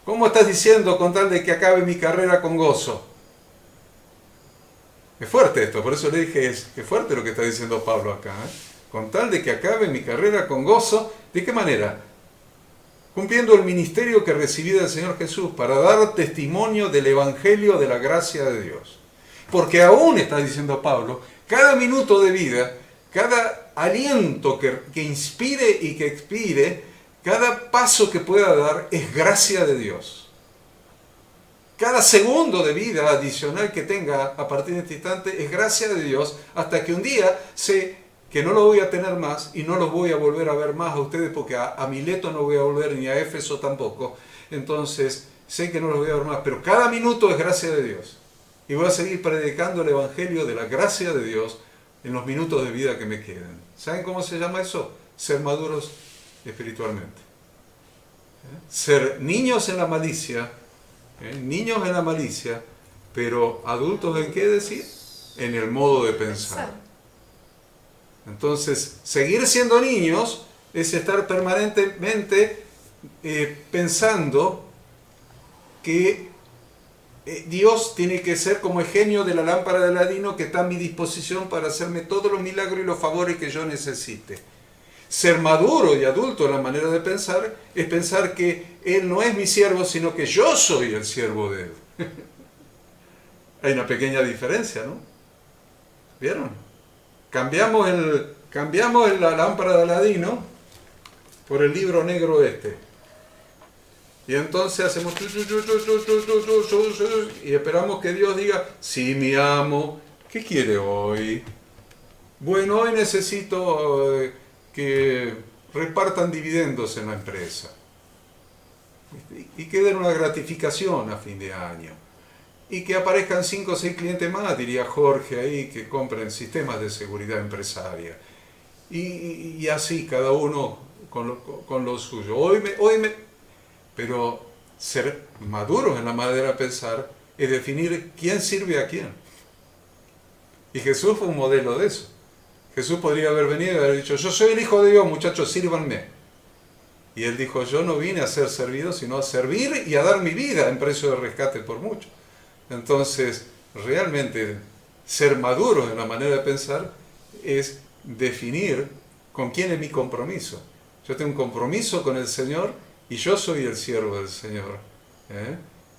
¿Cómo estás diciendo con tal de que acabe mi carrera con gozo? Es fuerte esto, por eso le dije, es fuerte lo que está diciendo Pablo acá. Con tal de que acabe mi carrera con gozo, ¿de qué manera? Cumpliendo el ministerio que recibí del Señor Jesús para dar testimonio del Evangelio de la gracia de Dios. Porque aún está diciendo Pablo, cada minuto de vida, cada aliento que inspire y que expire, cada paso que pueda dar es gracia de Dios. Cada segundo de vida adicional que tenga a partir de este instante es gracia de Dios, hasta que un día sé que no lo voy a tener más y no los voy a volver a ver más a ustedes, porque a Mileto no voy a volver ni a Éfeso tampoco. Entonces sé que no los voy a ver más, pero cada minuto es gracia de Dios. Y voy a seguir predicando el Evangelio de la gracia de Dios en los minutos de vida que me quedan. ¿Saben cómo se llama eso? Ser maduros espiritualmente. Ser niños en la malicia, niños en la malicia, pero adultos ¿en qué decir? En el modo de pensar. Entonces, seguir siendo niños es estar permanentemente pensando que Dios tiene que ser como el genio de la lámpara de Aladino que está a mi disposición para hacerme todos los milagros y los favores que yo necesite. Ser maduro y adulto en la manera de pensar es pensar que Él no es mi siervo, sino que yo soy el siervo de Él. Hay una pequeña diferencia, ¿no? ¿Vieron? Cambiamos la lámpara de Aladino por el libro negro este. Y entonces hacemos y esperamos que Dios diga, sí, mi amo, ¿qué quiere hoy? Bueno, hoy necesito que repartan dividendos en la empresa y que den una gratificación a fin de año y que aparezcan 5 o 6 clientes más, diría Jorge ahí, que compren sistemas de seguridad empresaria y así cada uno con lo suyo. Pero ser maduros en la manera de pensar es definir quién sirve a quién. Y Jesús fue un modelo de eso. Jesús podría haber venido y haber dicho, yo soy el Hijo de Dios, muchachos, sírvanme. Y él dijo, yo no vine a ser servido, sino a servir y a dar mi vida en precio de rescate por mucho. Entonces, realmente, ser maduros en la manera de pensar es definir con quién es mi compromiso. Yo tengo un compromiso con el Señor y yo soy el siervo del Señor.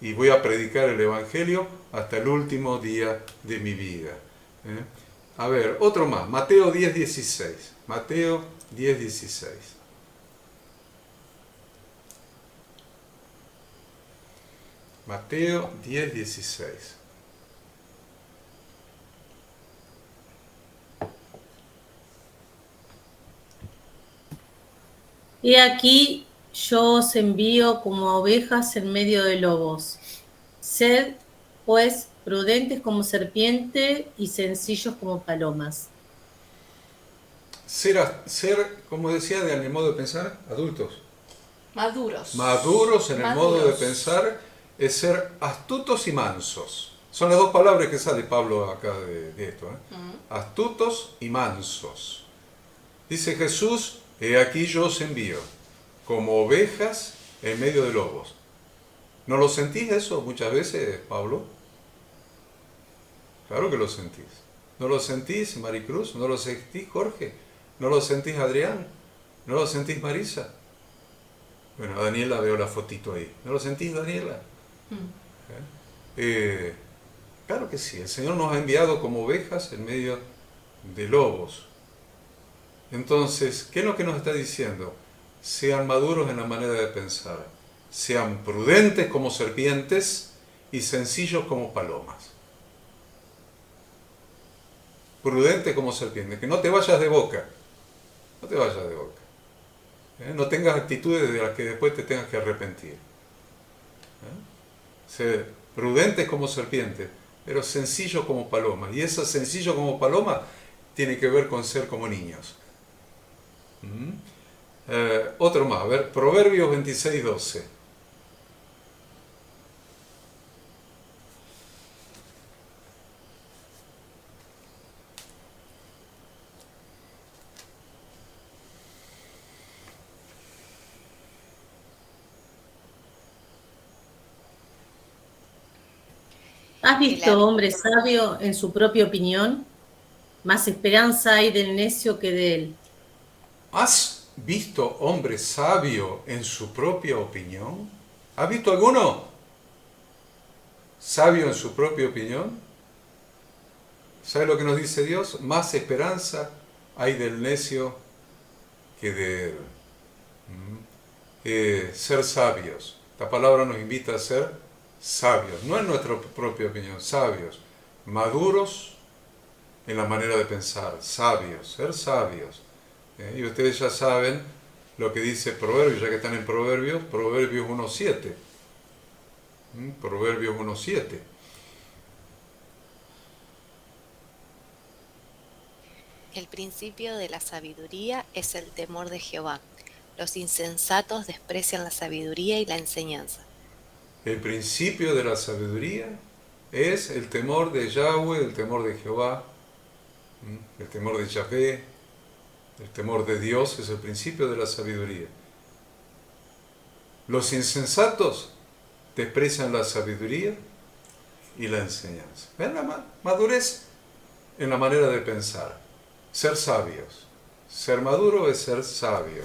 Y voy a predicar el Evangelio hasta el último día de mi vida. A ver, otro más. Mateo 10:16. Mateo 10:16. Mateo 10:16. He aquí, yo os envío como ovejas en medio de lobos. Sed, pues, prudentes como serpiente y sencillos como palomas. Ser, como decía, en el modo de pensar, adultos. Maduros. Maduros en el modo de pensar es ser astutos y mansos. Son las dos palabras que sale Pablo acá de esto. Astutos y mansos. Dice Jesús, he aquí yo os envío como ovejas en medio de lobos. ¿No lo sentís eso muchas veces, Pablo? Claro que lo sentís. ¿No lo sentís, Maricruz? ¿No lo sentís, Jorge? ¿No lo sentís, Adrián? ¿No lo sentís, Marisa? Bueno, a Daniela veo la fotito ahí. ¿No lo sentís, Daniela? Claro que sí. El Señor nos ha enviado como ovejas en medio de lobos. Entonces, ¿qué es lo que nos está diciendo? Sean maduros en la manera de pensar. Sean prudentes como serpientes y sencillos como palomas. Prudente como serpiente, que no te vayas de boca. No te vayas de boca. No tengas actitudes de las que después te tengas que arrepentir. Ser prudentes como serpientes, pero sencillos como palomas. Y eso sencillo como paloma tiene que ver con ser como niños. Otro más, a ver, Proverbios 26:12. ¿Has visto hombre sabio en su propia opinión? Más esperanza hay del necio que de él. ¿Has visto hombre sabio en su propia opinión? ¿Has visto alguno sabio en su propia opinión? ¿Sabe lo que nos dice Dios? Más esperanza hay del necio que de él. Ser sabios. Esta palabra nos invita a ser sabios, no en nuestra propia opinión, sabios, maduros en la manera de pensar, sabios, ser sabios. Y ustedes ya saben lo que dice Proverbios, ya que están en Proverbios, Proverbios 1:7. Proverbios 1:7. El principio de la sabiduría es el temor de Jehová. Los insensatos desprecian la sabiduría y la enseñanza. El principio de la sabiduría es el temor de Yahweh, el temor de Jehová, el temor de Yahvé, el temor de Dios es el principio de la sabiduría. Los insensatos desprecian la sabiduría y la enseñanza. ¿Ven la madurez en la manera de pensar? Ser sabios. Ser maduro es ser sabio.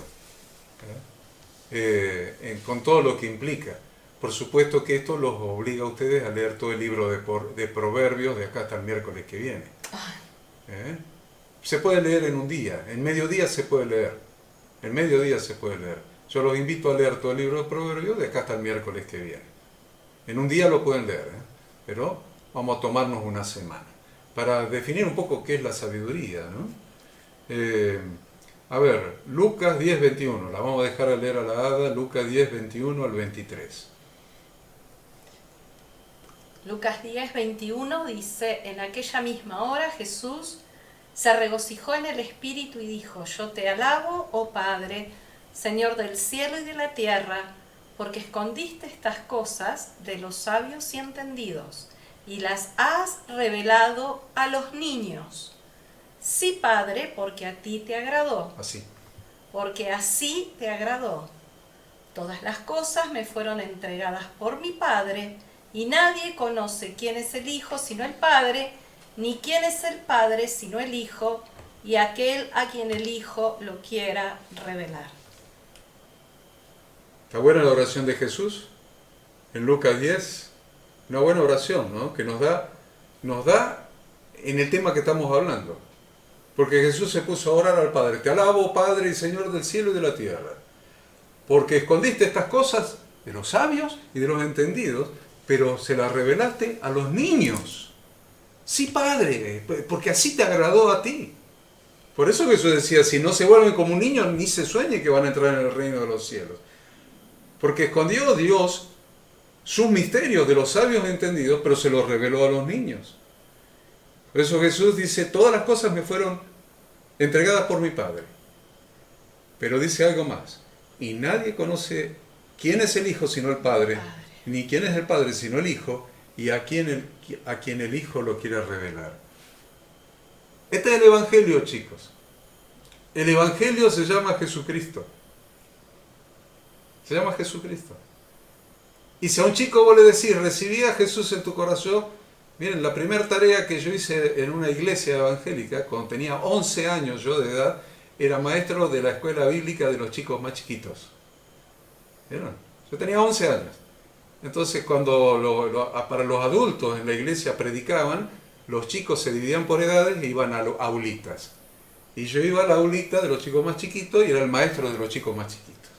Con todo lo que implica. Por supuesto que esto los obliga a ustedes a leer todo el libro de Proverbios de acá hasta el miércoles que viene. Se puede leer en un día, en mediodía se puede leer. En mediodía se puede leer. Yo los invito a leer todo el libro de Proverbios de acá hasta el miércoles que viene. En un día lo pueden leer, pero vamos a tomarnos una semana para definir un poco qué es la sabiduría, ¿no? A ver, Lucas 10, 21, la vamos a dejar a leer a la Ada, Lucas 10, 21 al 23. Lucas 10, 21 dice, en aquella misma hora Jesús se regocijó en el Espíritu y dijo, yo te alabo, oh Padre, Señor del cielo y de la tierra, porque escondiste estas cosas de los sabios y entendidos, y las has revelado a los niños. Sí, Padre, porque a ti te agradó. Así. Porque así te agradó. Todas las cosas me fueron entregadas por mi Padre, y nadie conoce quién es el Hijo sino el Padre, ni quién es el Padre sino el Hijo, y aquel a quien el Hijo lo quiera revelar. ¿Está buena la oración de Jesús? En Lucas 10, una buena oración, ¿no? Que nos da en el tema que estamos hablando. Porque Jesús se puso a orar al Padre. Te alabo, Padre y Señor del cielo y de la tierra. Porque escondiste estas cosas de los sabios y de los entendidos, pero se las revelaste a los niños. Sí, Padre, porque así te agradó a ti. Por eso Jesús decía, si no se vuelven como un niño, ni se sueñe que van a entrar en el reino de los cielos. Porque escondió Dios sus misterios de los sabios entendidos, pero se los reveló a los niños. Por eso Jesús dice, todas las cosas me fueron entregadas por mi Padre. Pero dice algo más, y nadie conoce quién es el Hijo sino el Padre, ni quién es el Padre sino el Hijo, y a quien el Hijo lo quiere revelar. Este es el Evangelio, chicos. El Evangelio se llama Jesucristo. Se llama Jesucristo. Y si a un chico vos le decís, recibí a Jesús en tu corazón, miren, la primera tarea que yo hice en una iglesia evangélica, cuando tenía 11 años yo de edad, era maestro de la escuela bíblica de los chicos más chiquitos. ¿Vieron? Yo tenía 11 años. Entonces, cuando para los adultos en la iglesia predicaban, los chicos se dividían por edades e iban a aulitas. Y yo iba a la aulita de los chicos más chiquitos y era el maestro de los chicos más chiquitos.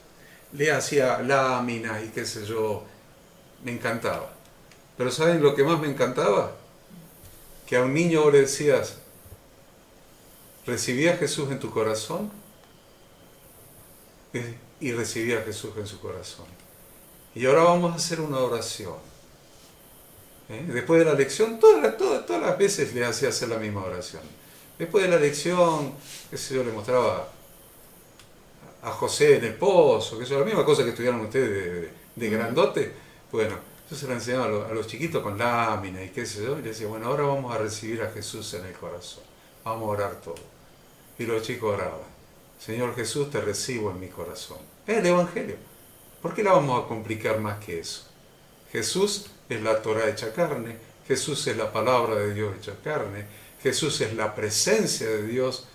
Le hacía láminas y qué sé yo, me encantaba. Pero ¿saben lo que más me encantaba? Que a un niño vos le decías, recibí a Jesús en tu corazón, y recibí a Jesús en su corazón. Y ahora vamos a hacer una oración. Después de la lección, todas las veces le hacía hacer la misma oración. Después de la lección, qué sé yo, le mostraba a José en el pozo, que eso es la misma cosa que estudiaron ustedes de grandote. Bueno, yo se la enseñaba a los chiquitos con lámina y qué sé yo, y le decía, bueno, ahora vamos a recibir a Jesús en el corazón. Vamos a orar todo. Y los chicos oraban. Señor Jesús, te recibo en mi corazón. Es el Evangelio. ¿Por qué la vamos a complicar más que eso? Jesús es la Torá hecha carne, Jesús es la palabra de Dios hecha carne, Jesús es la presencia de Dios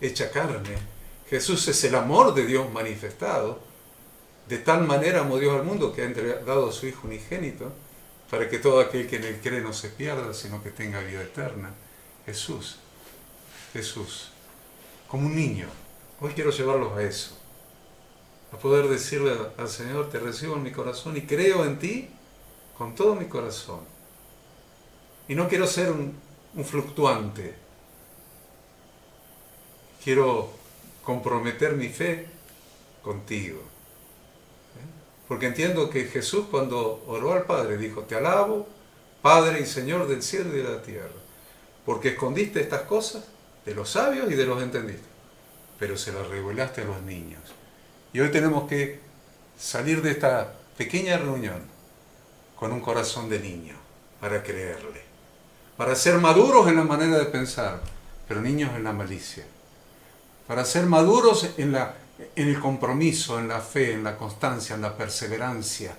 hecha carne, Jesús es el amor de Dios manifestado. De tal manera amó Dios al mundo que ha entregado a su Hijo unigénito para que todo aquel que en él cree no se pierda, sino que tenga vida eterna. Jesús, como un niño. Hoy quiero llevarlos a eso. A poder decirle al Señor, te recibo en mi corazón y creo en ti con todo mi corazón. Y no quiero ser un fluctuante. Quiero comprometer mi fe contigo. Porque entiendo que Jesús cuando oró al Padre dijo, te alabo, Padre y Señor del cielo y de la tierra, porque escondiste estas cosas de los sabios y de los entendidos, pero se la revelaste a los niños. Y hoy tenemos que salir de esta pequeña reunión con un corazón de niño para creerle, para ser maduros en la manera de pensar, pero niños en la malicia, para ser maduros en el compromiso, en la fe, en la constancia, en la perseverancia,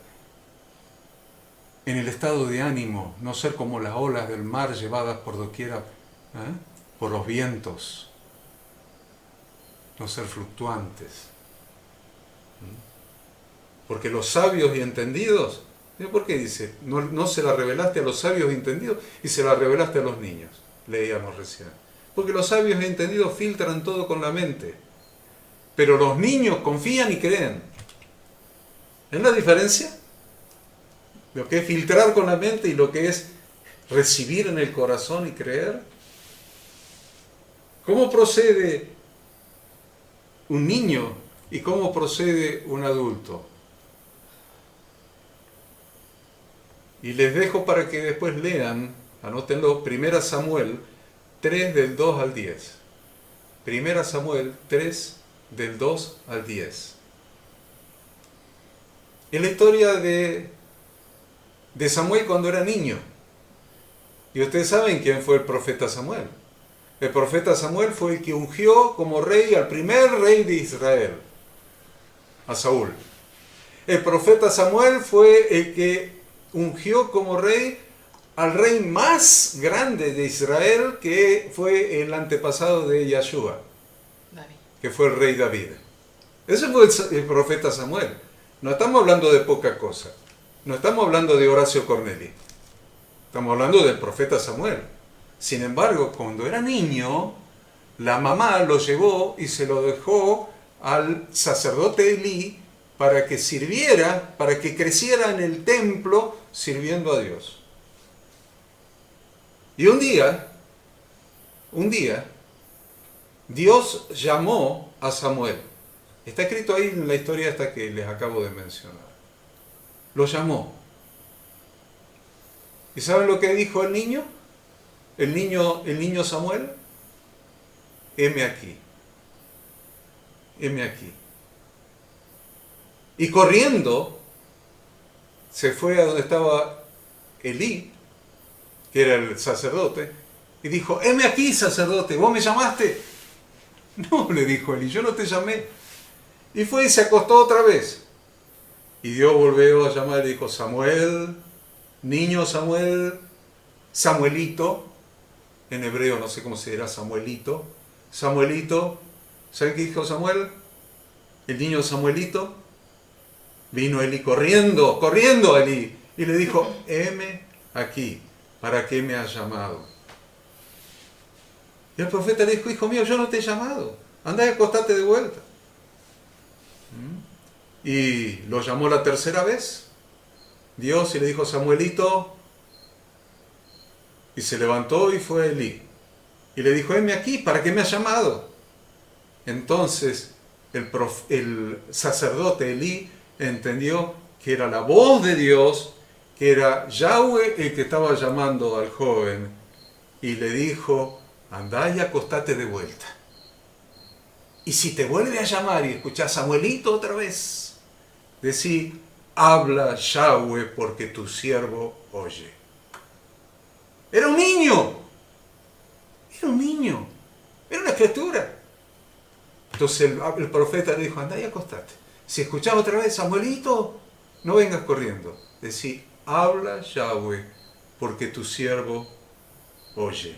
en el estado de ánimo, no ser como las olas del mar llevadas por doquiera, por los vientos, no ser fluctuantes. Porque los sabios y entendidos, ¿por qué dice? No se la revelaste a los sabios y entendidos y se la revelaste a los niños, leíamos recién. Porque los sabios y entendidos filtran todo con la mente, pero los niños confían y creen. ¿Ven la diferencia? Lo que es filtrar con la mente y lo que es recibir en el corazón y creer. ¿Cómo procede un niño y cómo procede un adulto? Y les dejo para que después lean, anótenlo, 1 Samuel 3 del 2 al 10. 1 Samuel 3 del 2 al 10. Es la historia de Samuel cuando era niño. Y ustedes saben quién fue el profeta Samuel. El profeta Samuel fue el que ungió como rey al primer rey de Israel, a Saúl. El profeta Samuel fue el que ungió como rey al rey más grande de Israel, que fue el antepasado de Yahshua, que fue el rey David. Ese fue el profeta Samuel. No estamos hablando de poca cosa. No estamos hablando de Horacio Corneli. Estamos hablando del profeta Samuel. Sin embargo, cuando era niño, la mamá lo llevó y se lo dejó al sacerdote Elí para que sirviera, para que creciera en el templo sirviendo a Dios. Y un día, Dios llamó a Samuel. Está escrito ahí en la historia esta que les acabo de mencionar. Lo llamó. ¿Y saben lo que dijo el niño? El niño Samuel. Heme aquí. Heme aquí. Y corriendo se fue a donde estaba Elí, que era el sacerdote, y dijo: heme aquí, sacerdote, ¿vos me llamaste? No, le dijo Elí, yo no te llamé. Y fue y se acostó otra vez. Y Dios volvió a llamar y dijo: Samuel, niño Samuel, Samuelito, en hebreo no sé cómo se dirá Samuelito, Samuelito. ¿Saben qué dijo Samuel? El niño Samuelito. Vino Elí corriendo a Elí, y le dijo: heme aquí, ¿para qué me has llamado? Y el profeta le dijo: hijo mío, yo no te he llamado, andá y acostate de vuelta. Y lo llamó la tercera vez, Dios, y le dijo: Samuelito, y se levantó y fue a Elí, y le dijo: heme aquí, ¿para qué me has llamado? Entonces el sacerdote Elí entendió que era la voz de Dios, que era Yahweh el que estaba llamando al joven, y le dijo: andá y acostate de vuelta. Y si te vuelve a llamar y escuchás Samuelito otra vez, decí: habla Yahweh, porque tu siervo oye. Era un niño, era una criatura. Entonces el profeta le dijo: andá y acostate. Si escuchás otra vez Samuelito, no vengas corriendo. Decí: habla Yahweh, porque tu siervo oye.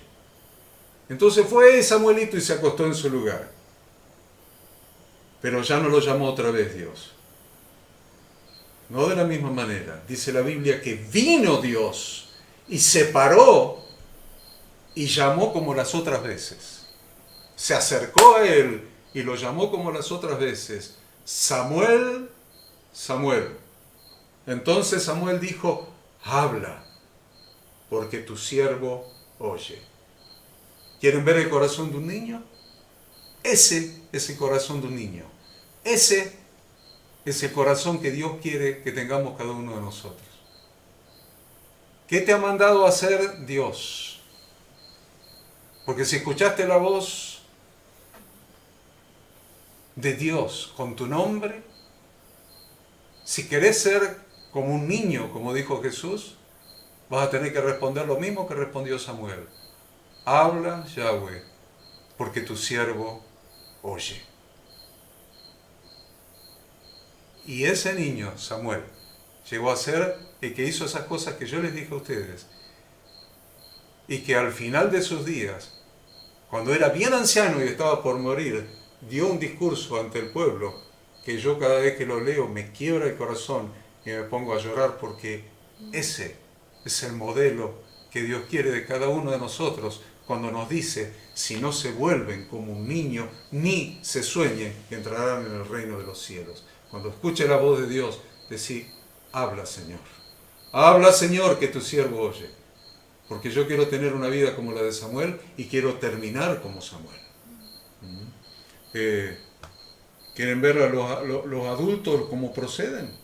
Entonces fue Samuelito y se acostó en su lugar. Pero ya no lo llamó otra vez Dios. No de la misma manera. Dice la Biblia que vino Dios y se paró y llamó como las otras veces. Se acercó a él y lo llamó como las otras veces: Samuel, Samuel. Entonces Samuel dijo: habla, porque tu siervo oye. ¿Quieren ver el corazón de un niño? Ese es el corazón de un niño. Ese es el corazón que Dios quiere que tengamos cada uno de nosotros. ¿Qué te ha mandado a hacer Dios? Porque si escuchaste la voz de Dios con tu nombre, si querés ser como un niño, como dijo Jesús, vas a tener que responder lo mismo que respondió Samuel. Habla, Yahweh, porque tu siervo oye. Y ese niño, Samuel, llegó a ser el que hizo esas cosas que yo les dije a ustedes. Y que al final de sus días, cuando era bien anciano y estaba por morir, dio un discurso ante el pueblo, que yo cada vez que lo leo me quiebra el corazón y me pongo a llorar, porque ese es el modelo que Dios quiere de cada uno de nosotros, cuando nos dice, si no se vuelven como un niño, ni se sueñen que entrarán en el reino de los cielos. Cuando escuche la voz de Dios, decir, habla Señor, que tu siervo oye. Porque yo quiero tener una vida como la de Samuel y quiero terminar como Samuel. ¿Quieren ver a los adultos cómo proceden?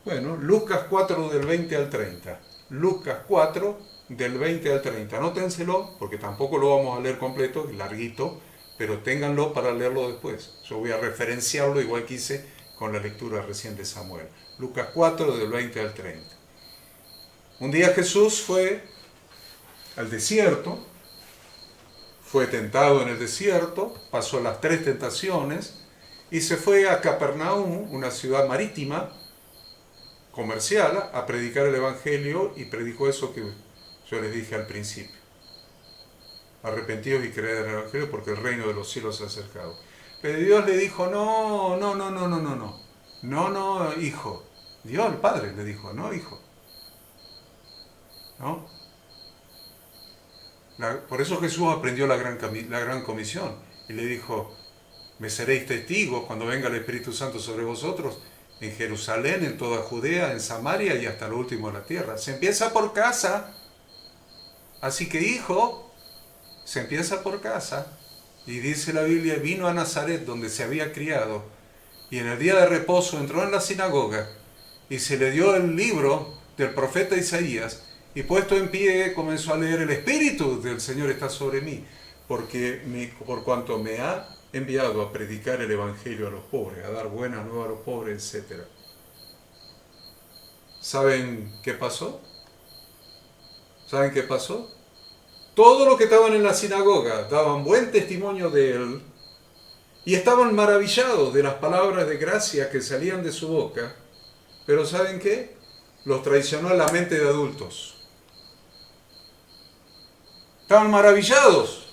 Bueno, Lucas 4 del 20 al 30. Lucas 4 del 20 al 30. Anótenselo, porque tampoco lo vamos a leer completo, es larguito, pero ténganlo para leerlo después. Yo voy a referenciarlo igual que hice con la lectura recién de Samuel. Lucas 4 del 20 al 30. Un día Jesús fue al desierto, fue tentado en el desierto, pasó las 3 tentaciones y se fue a Capernaum, una ciudad marítima, comercial, a predicar el Evangelio, y predicó eso que yo les dije al principio. Arrepentidos y creed en el Evangelio porque el reino de los cielos se ha acercado. Pero Dios le dijo, no, hijo. Dios al Padre le dijo, no, hijo. ¿No? Por eso Jesús aprendió la gran comisión y le dijo, me seréis testigos cuando venga el Espíritu Santo sobre vosotros, en Jerusalén, en toda Judea, en Samaria y hasta lo último de la tierra. Se empieza por casa. Así que, hijo, se empieza por casa. Y dice la Biblia, vino a Nazaret, donde se había criado, y en el día de reposo entró en la sinagoga y se le dio el libro del profeta Isaías, y puesto en pie comenzó a leer, el Espíritu del Señor está sobre mí, por cuanto me ha enviado a predicar el Evangelio a los pobres, a dar buenas nuevas a los pobres, etc. ¿Saben qué pasó? ¿Saben qué pasó? Todos los que estaban en la sinagoga daban buen testimonio de él y estaban maravillados de las palabras de gracia que salían de su boca, pero ¿saben qué? Los traicionó la mente de adultos. Estaban maravillados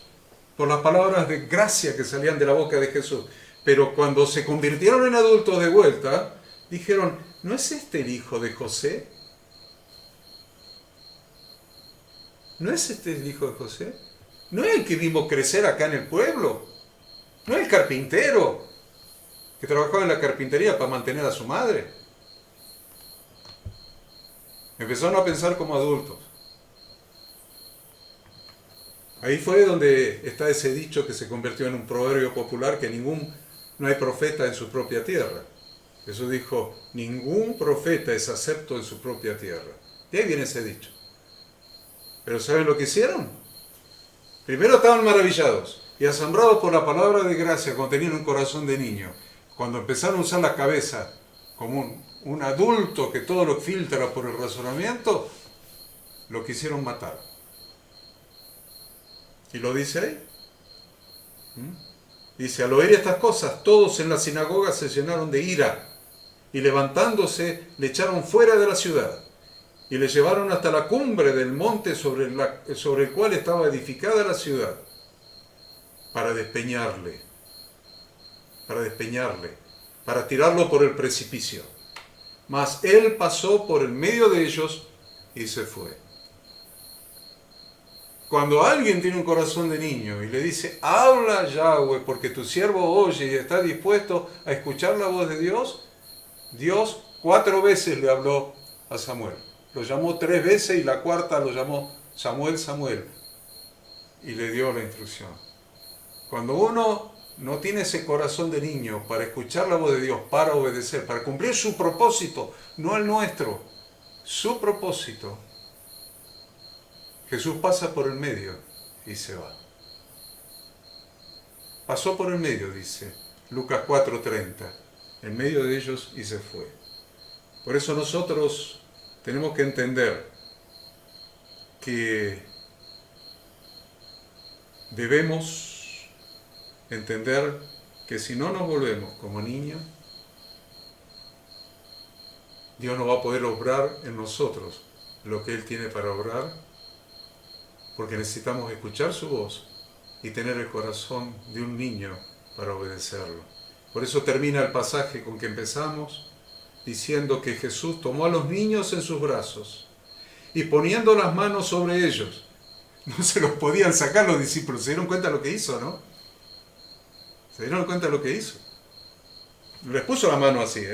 por las palabras de gracia que salían de la boca de Jesús. Pero cuando se convirtieron en adultos de vuelta, dijeron, ¿no es este el hijo de José? ¿No es este el hijo de José? ¿No es el que vimos crecer acá en el pueblo? ¿No es el carpintero que trabajaba en la carpintería para mantener a su madre? Empezaron a pensar como adultos. Ahí fue donde está ese dicho que se convirtió en un proverbio popular, que no hay profeta en su propia tierra. Jesús dijo, ningún profeta es acepto en su propia tierra. De ahí viene ese dicho. Pero ¿saben lo que hicieron? Primero estaban maravillados y asombrados por la palabra de gracia cuando tenían un corazón de niño. Cuando empezaron a usar la cabeza como un adulto que todo lo filtra por el razonamiento, lo quisieron matar. ¿Y lo dice ahí? Dice, al oír estas cosas, todos en la sinagoga se llenaron de ira y levantándose le echaron fuera de la ciudad y le llevaron hasta la cumbre del monte sobre el cual estaba edificada la ciudad para despeñarle, para tirarlo por el precipicio. Mas él pasó por el medio de ellos y se fue. Cuando alguien tiene un corazón de niño y le dice, habla Yahweh, porque tu siervo oye y está dispuesto a escuchar la voz de Dios, Dios 4 veces le habló a Samuel. Lo llamó 3 veces y la cuarta lo llamó Samuel, Samuel. Y le dio la instrucción. Cuando uno no tiene ese corazón de niño para escuchar la voz de Dios, para obedecer, para cumplir su propósito, no el nuestro, su propósito, Jesús pasa por el medio y se va. pasó por el medio, dice Lucas 4:30, en medio de ellos y se fue. Por eso nosotros tenemos que entender que debemos entender que si no nos volvemos como niños, Dios no va a poder obrar en nosotros lo que Él tiene para obrar, porque necesitamos escuchar su voz y tener el corazón de un niño para obedecerlo. Por eso termina el pasaje con que empezamos, diciendo que Jesús tomó a los niños en sus brazos y poniendo las manos sobre ellos, no se los podían sacar los discípulos, se dieron cuenta de lo que hizo, ¿no? Se dieron cuenta de lo que hizo. Les puso la mano así,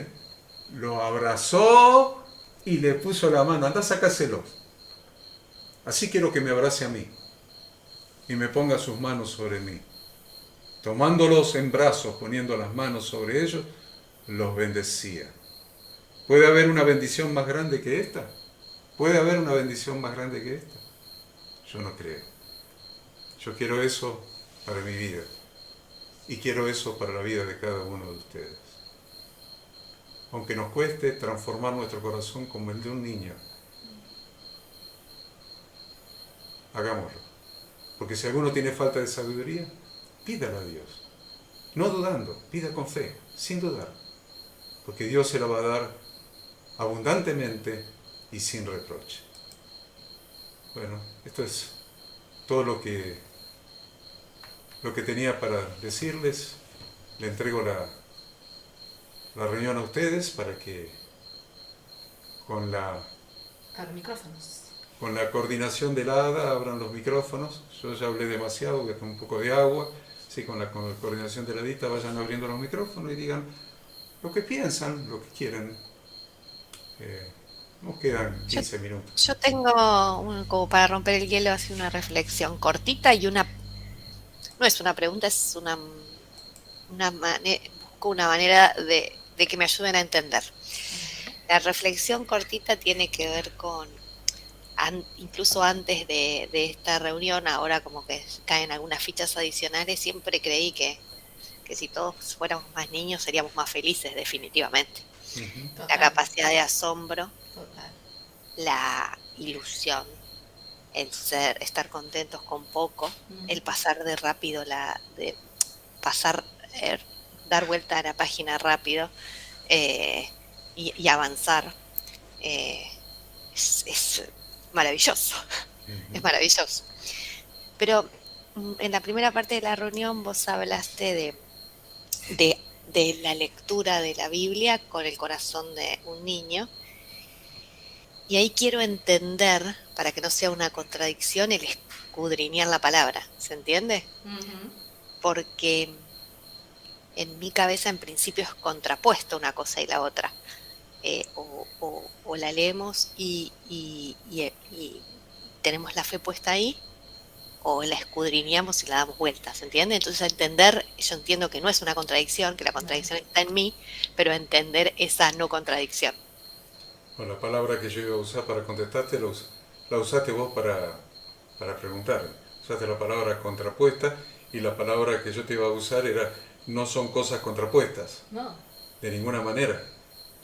lo abrazó y le puso la mano, anda, sácaselos. Así quiero que me abrace a mí y me ponga sus manos sobre mí. Tomándolos en brazos, poniendo las manos sobre ellos, los bendecía. ¿Puede haber una bendición más grande que esta? ¿Puede haber una bendición más grande que esta? Yo no creo. Yo quiero eso para mi vida y quiero eso para la vida de cada uno de ustedes. Aunque nos cueste transformar nuestro corazón como el de un niño, hagámoslo. Porque si alguno tiene falta de sabiduría, pídala a Dios. No dudando, pida con fe, sin dudar. Porque Dios se la va a dar abundantemente y sin reproche. Bueno, esto es todo lo que tenía para decirles. Le entrego la reunión a ustedes para que con la Micrófonos. con la coordinación de la ADA abran los micrófonos. Yo ya hablé demasiado, voy a tomar un poco de agua. Sí, con la coordinación de la ADITA vayan abriendo los micrófonos y digan lo que piensan, lo que quieren. Nos quedan 15 minutos. Yo tengo, como para romper el hielo, así una reflexión cortita y no es una pregunta, es busco una manera de que me ayuden a entender. La reflexión cortita tiene que ver con, incluso antes de esta reunión, ahora como que caen algunas fichas adicionales, siempre creí que si todos fuéramos más niños seríamos más felices, definitivamente. Uh-huh. La capacidad de asombro, Total. la ilusión, el estar contentos con poco, el pasar de rápido, dar vuelta a la página rápido y avanzar, es maravilloso, es maravilloso. Pero en la primera parte de la reunión vos hablaste de la lectura de la Biblia con el corazón de un niño. Y ahí quiero entender, para que no sea una contradicción, el escudriñar la palabra, ¿se entiende? Uh-huh. Porque en mi cabeza en principio es contrapuesto una cosa y la otra. O la leemos y tenemos la fe puesta ahí, o la escudriñamos y la damos vuelta, ¿se entiende? Entonces a entender, yo entiendo que no es una contradicción, que la contradicción está en mí, pero a entender esa no contradicción. Bueno, la palabra que yo iba a usar para contestarte la usaste vos para preguntar. Usaste la palabra contrapuesta y la palabra que yo te iba a usar era no son cosas contrapuestas. No. De ninguna manera.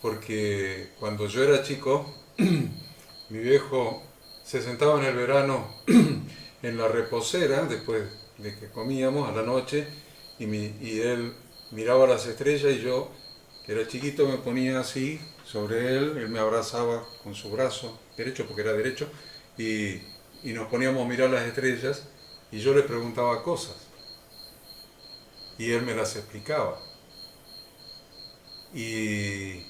Porque cuando yo era chico, mi viejo se sentaba en el verano en la reposera, después de que comíamos a la noche, y él miraba las estrellas y yo, que era chiquito, me ponía así sobre él me abrazaba con su brazo derecho, porque era derecho, y nos poníamos a mirar las estrellas, y yo le preguntaba cosas, y él me las explicaba. Y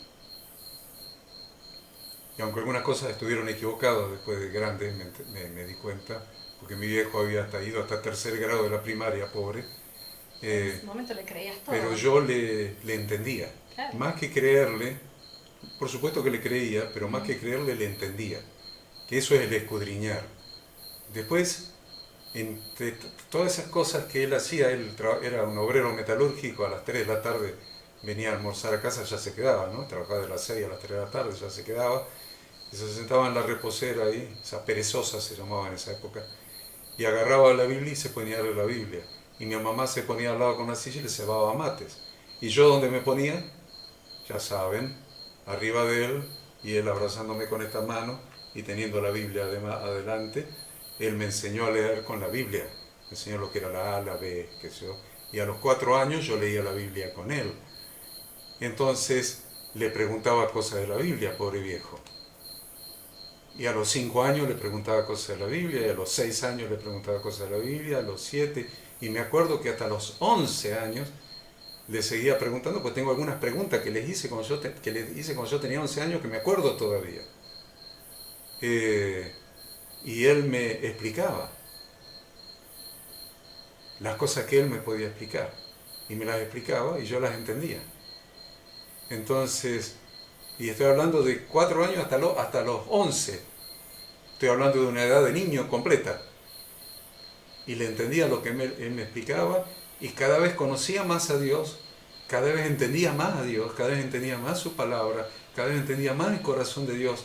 aunque algunas cosas estuvieron equivocadas después de grande, me di cuenta, porque mi viejo había ido hasta tercer grado de la primaria, pobre. En ese momento le creías todo. Pero yo le entendía. Claro. Más que creerle, por supuesto que le creía, pero más que creerle le entendía. Que eso es el escudriñar. Después, entre todas esas cosas que él hacía, él era un obrero metalúrgico, a las 3 de la tarde venía a almorzar a casa, ya se quedaba, ¿no? Trabajaba de las 6 a las 3 de la tarde, ya se quedaba. Y se sentaba en la reposera ahí, esa perezosa se llamaba en esa época, y agarraba la Biblia y se ponía a leer la Biblia. y mi mamá se ponía al lado con una silla y le cebaba mates. Y yo donde me ponía, ya saben, arriba de él, y él abrazándome con esta mano y teniendo la Biblia adelante, él me enseñó a leer con la Biblia, me enseñó lo que era la A, la B, qué sé yo, y a los 4 años yo leía la Biblia con él. Entonces le preguntaba cosas de la Biblia, pobre viejo. Y a los 5 años le preguntaba cosas de la Biblia, y a los 6 años le preguntaba cosas de la Biblia, a los 7, y me acuerdo que hasta los 11 años le seguía preguntando, pues tengo algunas preguntas que les hice cuando yo tenía 11 años que me acuerdo todavía. Y él me explicaba las cosas que él me podía explicar, y me las explicaba y yo las entendía. Entonces, y estoy hablando de 4 años hasta los 11, estoy hablando de una edad de niño completa, y le entendía lo que él me explicaba, y cada vez conocía más a Dios, cada vez entendía más a Dios, cada vez entendía más su palabra, cada vez entendía más el corazón de Dios.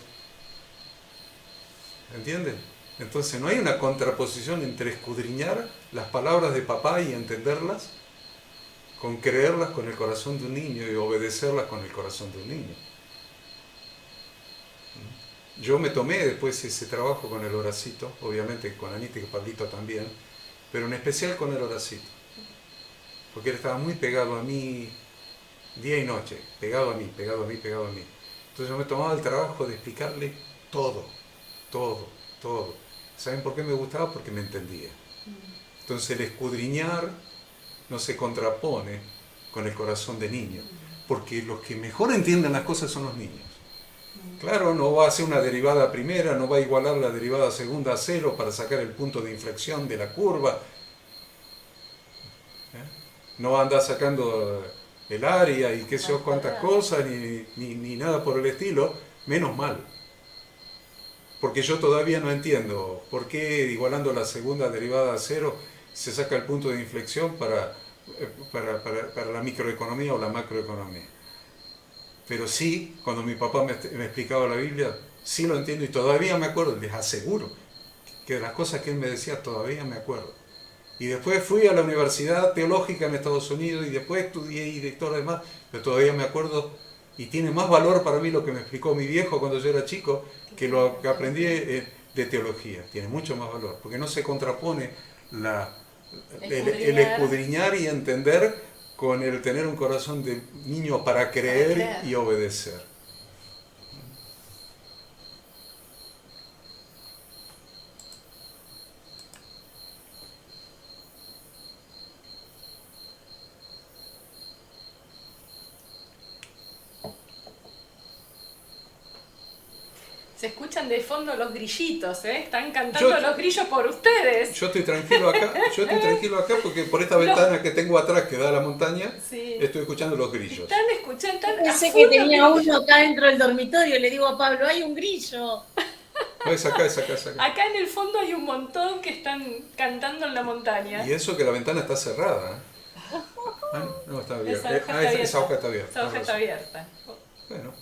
¿Entienden? Entonces no hay una contraposición entre escudriñar las palabras de papá y entenderlas, con creerlas con el corazón de un niño y obedecerlas con el corazón de un niño. Yo me tomé después ese trabajo con el Horacito, obviamente con Anita y Pablito también, pero en especial con el Horacito, porque él estaba muy pegado a mí día y noche, pegado a mí, pegado a mí, pegado a mí. Entonces yo me tomaba el trabajo de explicarle todo, todo, todo. ¿Saben por qué me gustaba? Porque me entendía. Entonces el escudriñar no se contrapone con el corazón de niño, porque los que mejor entienden las cosas son los niños. Claro, no va a hacer una derivada primera, no va a igualar la derivada segunda a 0 para sacar el punto de inflexión de la curva. No va a andar sacando el área y qué sé yo cuántas cosas, ni nada por el estilo, menos mal. Porque yo todavía no entiendo por qué igualando la segunda derivada a 0 se saca el punto de inflexión para la microeconomía o la macroeconomía. Pero sí, cuando mi papá me explicaba la Biblia, sí lo entiendo y todavía me acuerdo, les aseguro que de las cosas que él me decía todavía me acuerdo. Y después fui a la Universidad Teológica en Estados Unidos y después estudié y de todo lo demás, pero todavía me acuerdo y tiene más valor para mí lo que me explicó mi viejo cuando yo era chico que lo que aprendí de teología. Tiene mucho más valor, porque no se contrapone el escudriñar y entender con el tener un corazón de niño para creer y obedecer. Se escuchan de fondo los grillitos, ¿eh? Están cantando los grillos por ustedes. Yo estoy tranquilo acá porque por esta ventana que tengo atrás que da a la montaña, sí, estoy escuchando los grillos. Están escuchando. Pensé que tenía uno acá dentro del dormitorio, le digo a Pablo, hay un grillo. No, es acá. Acá en el fondo hay un montón que están cantando en la montaña. Y eso que la ventana está cerrada. No, está abierta. Esa hoja está abierta. Esa hoja está abierta. Bueno.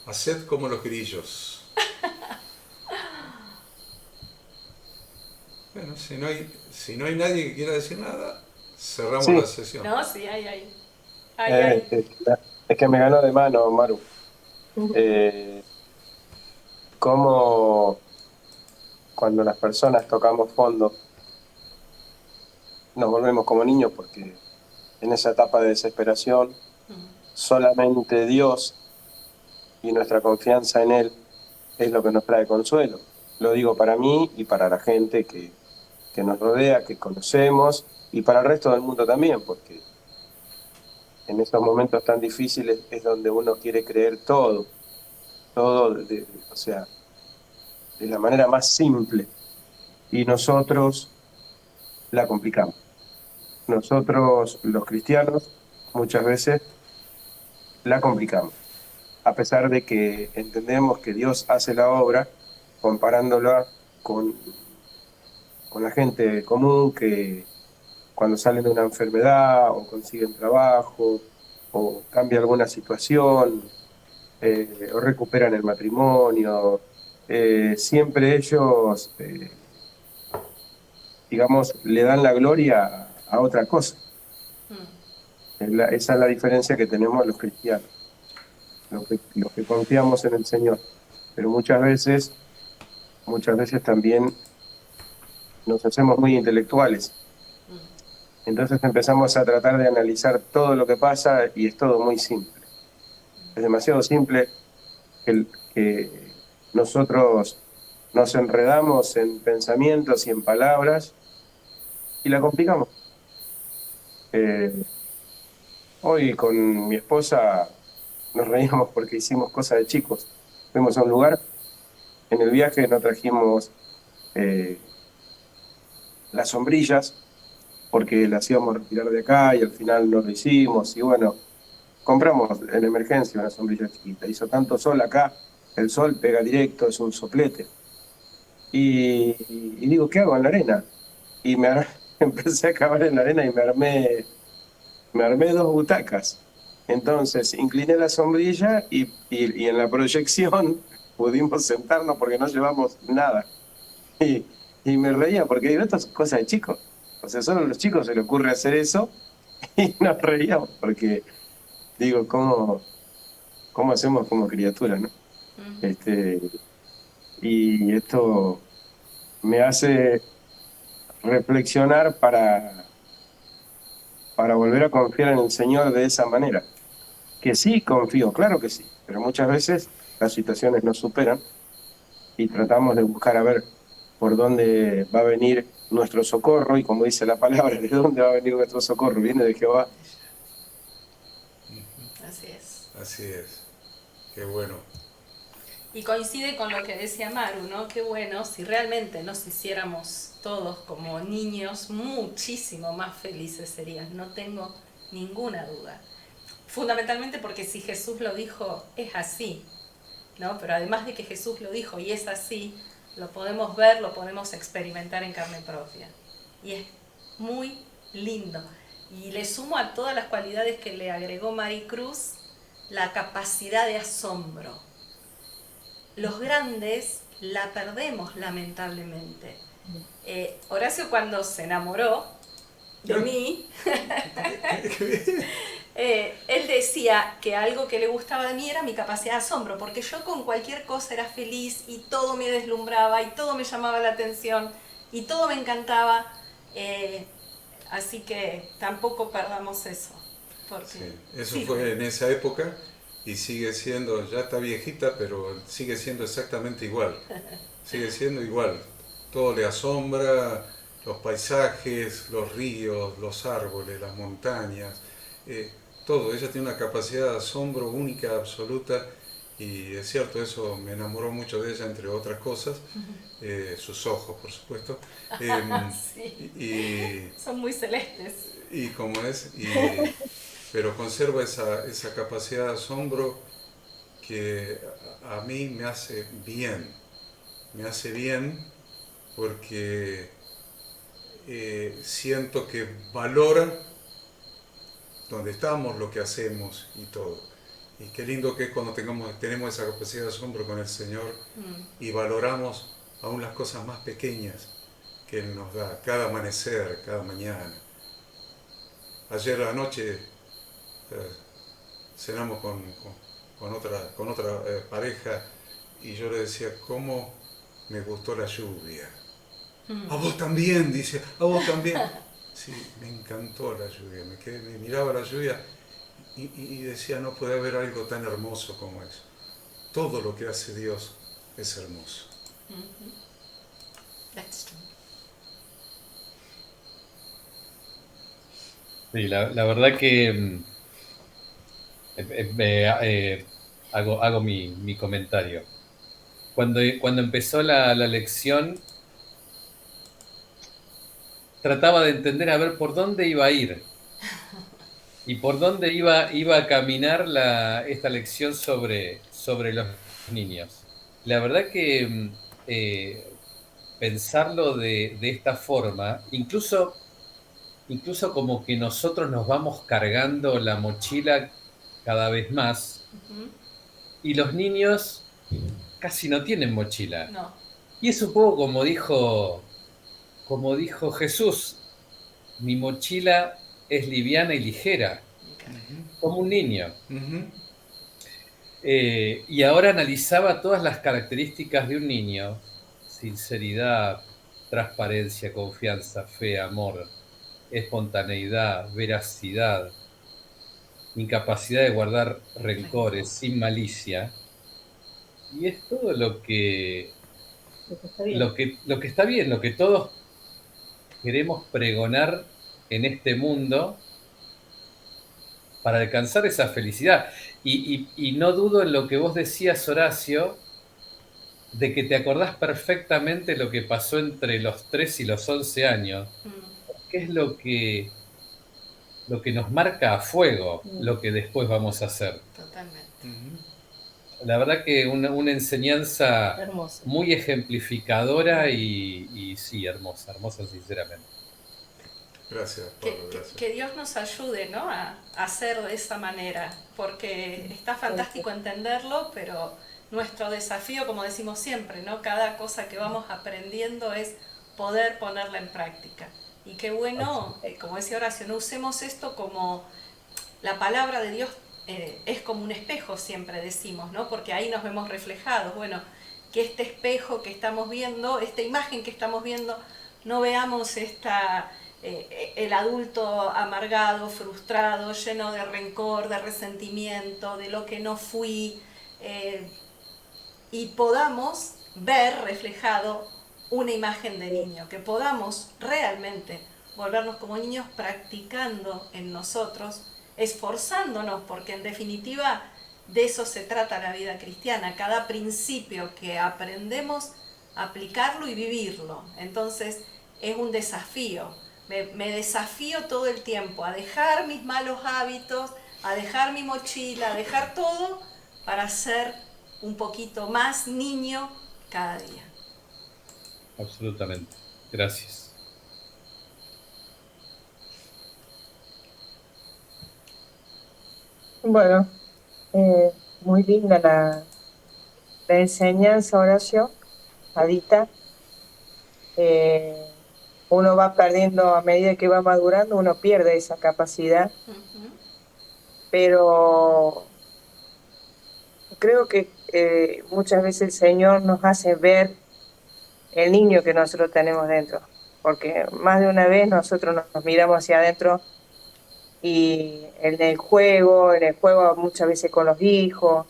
Haced como los grillos. Bueno, si no hay nadie que quiera decir nada, cerramos la sesión. No, sí, hay. Es que me ganó de mano, Maru. Cómo cuando las personas tocamos fondo nos volvemos como niños, porque en esa etapa de desesperación solamente Dios y nuestra confianza en Él es lo que nos trae consuelo. Lo digo para mí y para la gente que nos rodea, que conocemos, y para el resto del mundo también, porque en esos momentos tan difíciles es donde uno quiere creer todo, o sea, de la manera más simple, y nosotros la complicamos. Nosotros, los cristianos, muchas veces la complicamos, a pesar de que entendemos que Dios hace la obra, comparándola con la gente común que cuando salen de una enfermedad o consiguen trabajo o cambia alguna situación o recuperan el matrimonio, siempre ellos digamos, le dan la gloria a otra cosa. Mm. Esa es la diferencia que tenemos los cristianos, los que confiamos en el Señor. Pero muchas veces también nos hacemos muy intelectuales. Entonces empezamos a tratar de analizar todo lo que pasa y es todo muy simple. Es demasiado simple que nosotros nos enredamos en pensamientos y en palabras y la complicamos. Hoy con mi esposa nos reíamos porque hicimos cosas de chicos. Fuimos a un lugar, en el viaje nos trajimos las sombrillas porque las íbamos a retirar de acá y al final no lo hicimos y bueno, compramos en emergencia una sombrilla chiquita. Hizo tanto sol acá, el sol pega directo, es un soplete. Y digo, ¿qué hago en la arena? Y empecé a cavar en la arena y me armé 2 butacas. Entonces incliné la sombrilla y en la proyección pudimos sentarnos porque no llevamos nada. Y, y me reía porque digo, esto es cosa de chicos. O sea, solo a los chicos se les ocurre hacer eso y nos reíamos porque digo, ¿cómo hacemos como criaturas, no? Y esto me hace reflexionar para volver a confiar en el Señor de esa manera. Que sí confío, claro que sí, pero muchas veces las situaciones nos superan y tratamos de buscar a ver por dónde va a venir nuestro socorro y como dice la palabra, ¿de dónde va a venir nuestro socorro? Viene de Jehová. Así es. Así es. Qué bueno. Y coincide con lo que decía Maru, ¿no? Qué bueno si realmente nos hiciéramos todos como niños, muchísimo más felices serían, no tengo ninguna duda. Fundamentalmente porque si Jesús lo dijo, es así, ¿no? Pero además de que Jesús lo dijo y es así, lo podemos ver, lo podemos experimentar en carne propia. Y es muy lindo. Y le sumo a todas las cualidades que le agregó Maricruz, la capacidad de asombro. Los grandes la perdemos lamentablemente. Horacio cuando se enamoró de mí, él decía que algo que le gustaba de mí era mi capacidad de asombro, porque yo con cualquier cosa era feliz y todo me deslumbraba y todo me llamaba la atención y todo me encantaba, así que tampoco perdamos eso. Porque, Sí, eso sí, fue en esa época y sigue siendo, ya está viejita, pero sigue siendo exactamente igual. Sigue siendo igual. Todo le asombra, los paisajes, los ríos, los árboles, las montañas, todo. Ella tiene una capacidad de asombro única, absoluta, y es cierto, eso me enamoró mucho de ella, entre otras cosas, sus ojos, por supuesto. sí. Y, Son muy celestes. y como es, pero conserva esa capacidad de asombro que a mí me hace bien porque siento que valora donde estamos, lo que hacemos y todo. Y qué lindo que es cuando tenemos esa capacidad de asombro con el Señor y valoramos aún las cosas más pequeñas que Él nos da, cada amanecer, cada mañana. Ayer a la noche cenamos con otra pareja y yo le decía, ¿cómo me gustó la lluvia? A vos también, dice, a vos también. Sí, me encantó la lluvia, me miraba la lluvia y decía, no puede haber algo tan hermoso como eso. Todo lo que hace Dios es hermoso. That's true. Sí, la verdad que hago mi comentario. Cuando empezó la lección, trataba de entender a ver por dónde iba a ir y por dónde iba a caminar esta lección sobre los niños. La verdad que pensarlo de esta forma, incluso como que nosotros nos vamos cargando la mochila cada vez más y los niños casi no tienen mochila. No. Y es un poco como dijo como dijo Jesús, mi mochila es liviana y ligera, como un niño. Y ahora analizaba todas las características de un niño: sinceridad, transparencia, confianza, fe, amor, espontaneidad, veracidad, incapacidad de guardar rencores, sin malicia. Y es todo lo que Está bien. lo que está bien, lo que todos queremos pregonar en este mundo para alcanzar esa felicidad. Y no dudo en lo que vos decías, Horacio, de que te acordás perfectamente lo que pasó entre los 3 y los 11 años, que es lo que nos marca a fuego lo que después vamos a hacer. Totalmente. La verdad que una enseñanza Hermoso. muy ejemplificadora y sí, hermosa, sinceramente. Gracias, Pablo, gracias. Que Dios nos ayude, ¿no?, a hacer de esa manera, porque está fantástico entenderlo, pero nuestro desafío, como decimos siempre, ¿no?, cada cosa que vamos aprendiendo es poder ponerla en práctica. Y qué bueno, como decía Horacio, no usemos esto como la palabra de Dios. Es como un espejo, siempre decimos, ¿no?, porque ahí nos vemos reflejados. Bueno, que este espejo que estamos viendo, esta imagen que estamos viendo, no veamos el adulto amargado, frustrado, lleno de rencor, de resentimiento, de lo que no fui, y podamos ver reflejado una imagen de niño, que podamos realmente volvernos como niños practicando en nosotros, esforzándonos, porque en definitiva de eso se trata la vida cristiana, cada principio que aprendemos, aplicarlo y vivirlo. Entonces es un desafío, me desafío todo el tiempo a dejar mis malos hábitos, a dejar mi mochila, a dejar todo para ser un poquito más niño cada día. Absolutamente. Gracias. Bueno, muy linda la enseñanza, Horacio, Adita. Uno va perdiendo, a medida que va madurando, uno pierde esa capacidad, pero creo que muchas veces el Señor nos hace ver el niño que nosotros tenemos dentro, porque más de una vez nosotros nos miramos hacia adentro y en el juego muchas veces con los hijos,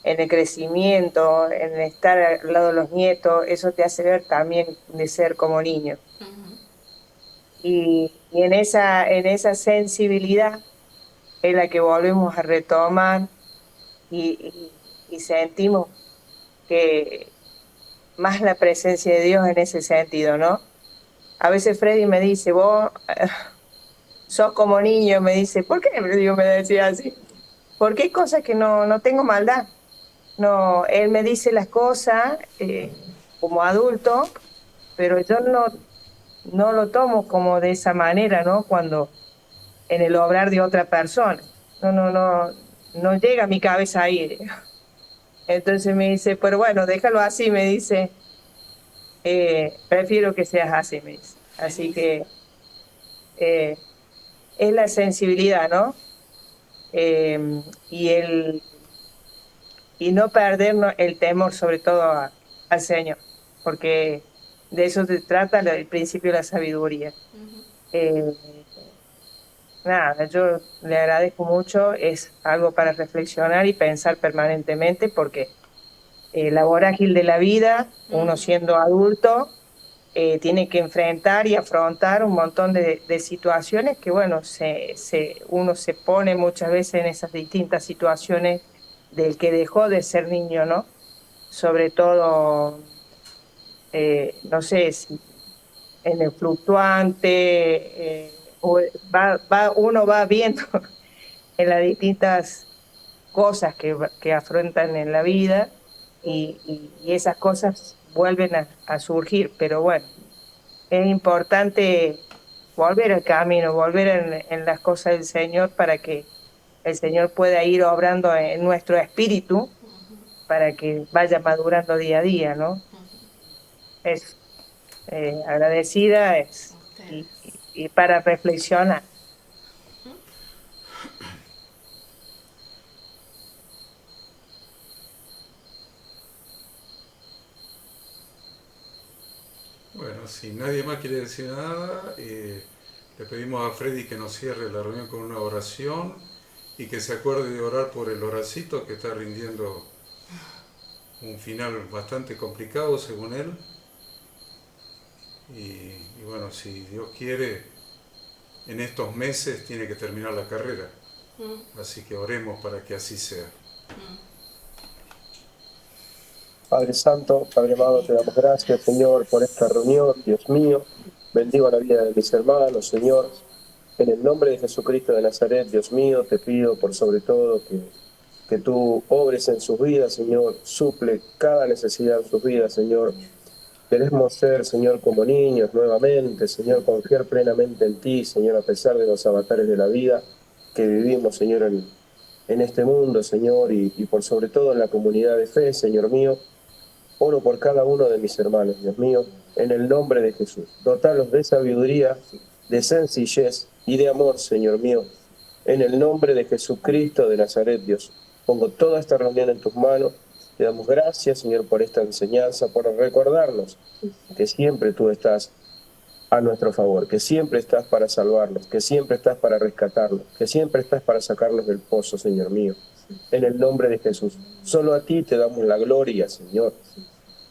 en el crecimiento, en estar al lado de los nietos, eso te hace ver también de ser como niño. Y en esa sensibilidad es la que volvemos a retomar y sentimos que más la presencia de Dios en ese sentido, ¿no? A veces Freddy me dice, vos sos como niño, me dice, ¿por qué? Digo, me decía así, porque hay cosas que no tengo maldad. No, él me dice las cosas como adulto, pero yo no lo tomo como de esa manera, ¿no? Cuando en el obrar de otra persona. No llega a mi cabeza ahí. Entonces me dice, pero bueno, déjalo así, me dice. Prefiero que seas así, me dice. Así que es la sensibilidad, ¿no? Y no perder el temor, sobre todo al Señor, porque de eso se trata el principio de la sabiduría. Nada, yo le agradezco mucho, es algo para reflexionar y pensar permanentemente, porque la vorágine de la vida, uno siendo adulto, tiene que enfrentar y afrontar un montón de situaciones que, bueno, uno se pone muchas veces en esas distintas situaciones del que dejó de ser niño, ¿no? Sobre todo, no sé, si en el fluctuante, uno va viendo en las distintas cosas que afrontan en la vida y esas cosas vuelven a surgir, pero bueno, es importante volver al camino, volver en las cosas del Señor para que el Señor pueda ir obrando en nuestro espíritu para que vaya madurando día a día, ¿no? Eso. agradecida Ustedes. y para reflexionar. Bueno, si nadie más quiere decir nada, le pedimos a Freddy que nos cierre la reunión con una oración y que se acuerde de orar por el Horacito, que está rindiendo un final bastante complicado según él. Y bueno, si Dios quiere, en estos meses tiene que terminar la carrera. Así que oremos para que así sea. Padre Santo, Padre amado, te damos gracias, Señor, por esta reunión, Dios mío. Bendigo la vida de mis hermanos, Señor. En el nombre de Jesucristo de Nazaret, Dios mío, te pido por sobre todo que tú obres en sus vidas, Señor. Suple cada necesidad en sus vidas, Señor. Queremos ser, Señor, como niños nuevamente, Señor, confiar plenamente en ti, Señor, a pesar de los avatares de la vida que vivimos, Señor, en este mundo, Señor, y por sobre todo en la comunidad de fe, Señor mío. Oro por cada uno de mis hermanos, Dios mío, en el nombre de Jesús. Dotalos de sabiduría, de sencillez y de amor, Señor mío. En el nombre de Jesucristo de Nazaret, Dios. Pongo toda esta reunión en tus manos. Te damos gracias, Señor, por esta enseñanza, por recordarnos que siempre tú estás a nuestro favor, que siempre estás para salvarnos, que siempre estás para rescatarnos, que siempre estás para sacarnos del pozo, Señor mío. En el nombre de Jesús. Solo a ti te damos la gloria, Señor.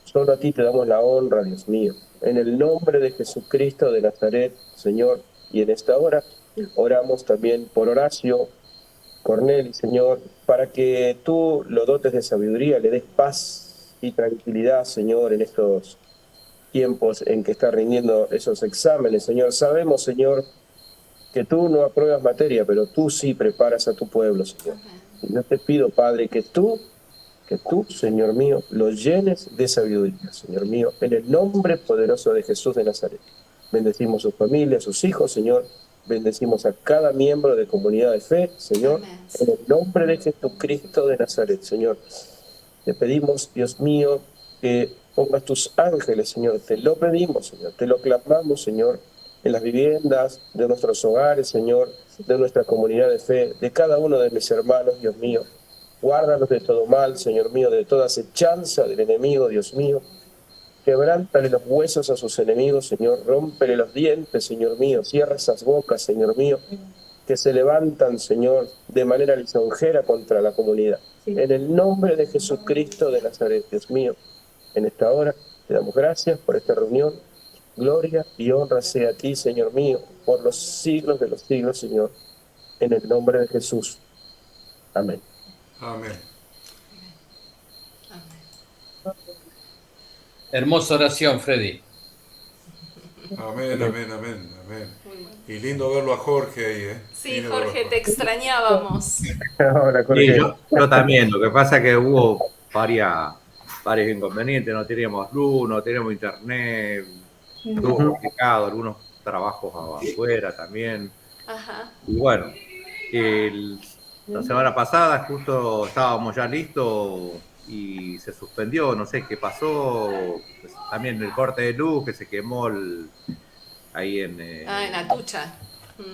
Solo a ti te damos la honra, Dios mío. En el nombre de Jesucristo de Nazaret, Señor, y en esta hora oramos también por Horacio Corneli, Señor, para que tú lo dotes de sabiduría, le des paz y tranquilidad, Señor, en estos tiempos en que está rindiendo esos exámenes, Señor. Sabemos, Señor, que tú no apruebas materia, pero tú sí preparas a tu pueblo, Señor. Y yo te pido, Padre, que tú, Señor mío, lo llenes de sabiduría, Señor mío, en el nombre poderoso de Jesús de Nazaret. Bendecimos su familia, sus hijos, Señor. Bendecimos a cada miembro de comunidad de fe, Señor, en el nombre de Jesucristo de Nazaret, Señor. Te pedimos, Dios mío, que pongas tus ángeles, Señor. Te lo pedimos, Señor. Te lo clamamos, Señor, en las viviendas de nuestros hogares, Señor, de nuestra comunidad de fe, de cada uno de mis hermanos, Dios mío. Guárdalos de todo mal, Señor mío, de toda acechanza del enemigo, Dios mío. Quebrántale los huesos a sus enemigos, Señor. Rómpele los dientes, Señor mío. Cierra esas bocas, Señor mío, que se levantan, Señor, de manera lisonjera contra la comunidad. En el nombre de Jesucristo de Nazaret, Dios mío, en esta hora te damos gracias por esta reunión. Gloria y honra sea a ti, Señor mío, por los siglos de los siglos, Señor. En el nombre de Jesús. Amén. Amén. Hermosa oración, Freddy. Amén, amén, amén, amén. Y lindo verlo a Jorge ahí, ¿eh? Sí, Lindo Jorge, verlo. te extrañábamos. Ahora, Sí, yo también. Lo que pasa es que hubo varios inconvenientes. No teníamos luz, no teníamos internet. Estuvo complicado, algunos trabajos afuera también. Ajá. Y bueno, la semana pasada justo estábamos ya listos y se suspendió, no sé qué pasó. Pues, también el corte de luz que se quemó ahí en Atucha.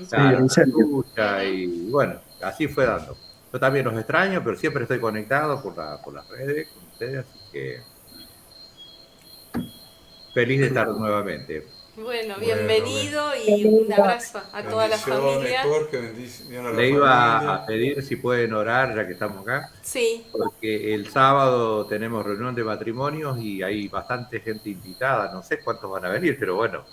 claro, Sí, en Atucha, y bueno, así fue dando. Yo también los extraño, pero siempre estoy conectado por las redes con ustedes, así que feliz de estar nuevamente. Bueno, bienvenido y un abrazo a toda la familia. Jorge, bendición a la Le iba familia. a pedir si pueden orar, ya que estamos acá, Sí, porque el sábado tenemos reunión de matrimonios y hay bastante gente invitada. No sé cuántos van a venir, pero bueno,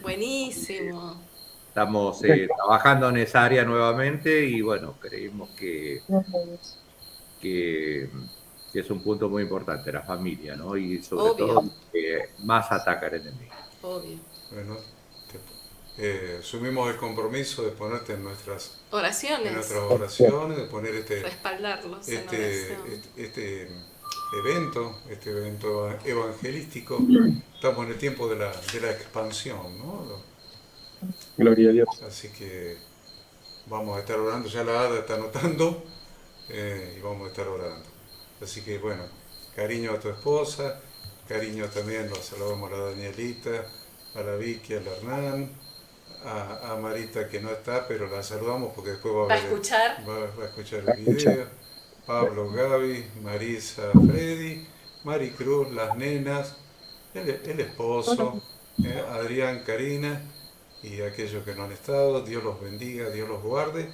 buenísimo. estamos trabajando en esa área nuevamente y bueno, creemos que es un punto muy importante, la familia, ¿no? Y sobre Obvio. todo que más ataca al enemigo. Obvio. Bueno, asumimos el compromiso de ponerte en nuestras Oraciones. oraciones, de poner Respaldarlos en oración. este evento evangelístico. Estamos en el tiempo de la expansión, ¿no? Gloria a Dios. Así que vamos a estar orando, ya la Ada está anotando y vamos a estar orando. Así que bueno, cariño a tu esposa cariño también lo saludamos a la Danielita, a la Vicky, al Hernán, a Marita que no está, pero la saludamos porque después va a escuchar. Va a escuchar el video. Pablo, Gaby, Marisa, Freddy, Maricruz, las nenas, el esposo, Adrián, Karina y aquellos que no han estado. Dios los bendiga, Dios los guarde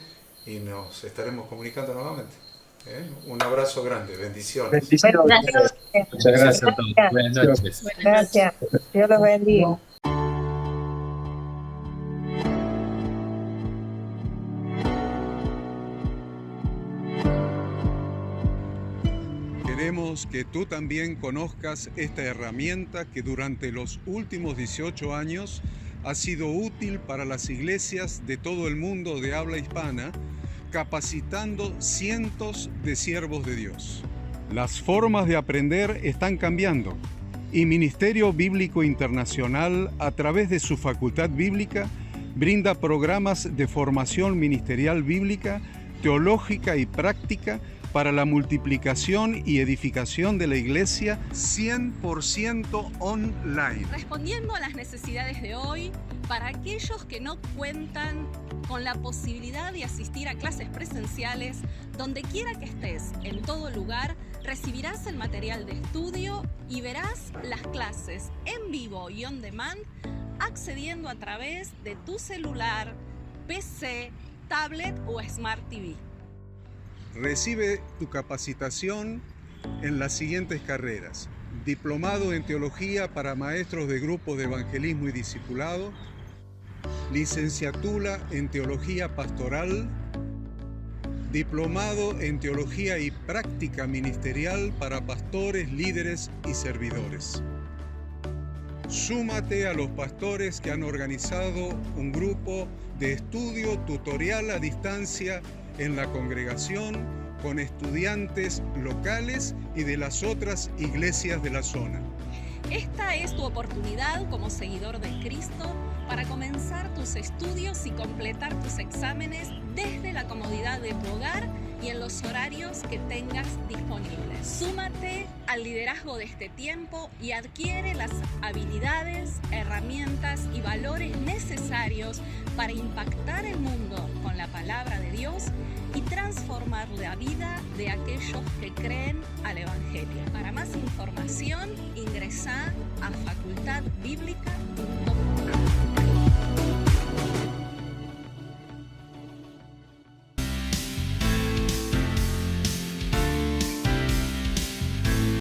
y nos estaremos comunicando nuevamente. Un abrazo grande, bendiciones. Bendiciones. Muchas gracias a todos. Buenas noches. Gracias. Dios los bendiga. Queremos que tú también conozcas esta herramienta que durante los últimos 18 años ha sido útil para las iglesias de todo el mundo de habla hispana, capacitando cientos de siervos de Dios. Las formas de aprender están cambiando y Ministerio Bíblico Internacional, a través de su Facultad Bíblica, brinda programas de formación ministerial bíblica, teológica y práctica para la multiplicación y edificación de la iglesia 100% online. Respondiendo a las necesidades de hoy, para aquellos que no cuentan con la posibilidad de asistir a clases presenciales, donde quiera que estés, en todo lugar, recibirás el material de estudio y verás las clases en vivo y on demand, accediendo a través de tu celular, PC, tablet o Smart TV. Recibe tu capacitación en las siguientes carreras: diplomado en teología para maestros de grupos de evangelismo y discipulado, licenciatura en teología pastoral, diplomado en teología y práctica ministerial para pastores, líderes y servidores. Súmate a los pastores que han organizado un grupo de estudio tutorial a distancia en la congregación con estudiantes locales y de las otras iglesias de la zona. Esta es tu oportunidad como seguidor de Cristo para comenzar tus estudios y completar tus exámenes desde la comodidad de tu hogar y en los horarios que tengas disponibles. Súmate al liderazgo de este tiempo y adquiere las habilidades, herramientas y valores necesarios para impactar el mundo con la palabra de Dios y transformar la vida de aquellos que creen al Evangelio. Para más información, ingresá a facultadbiblica.com.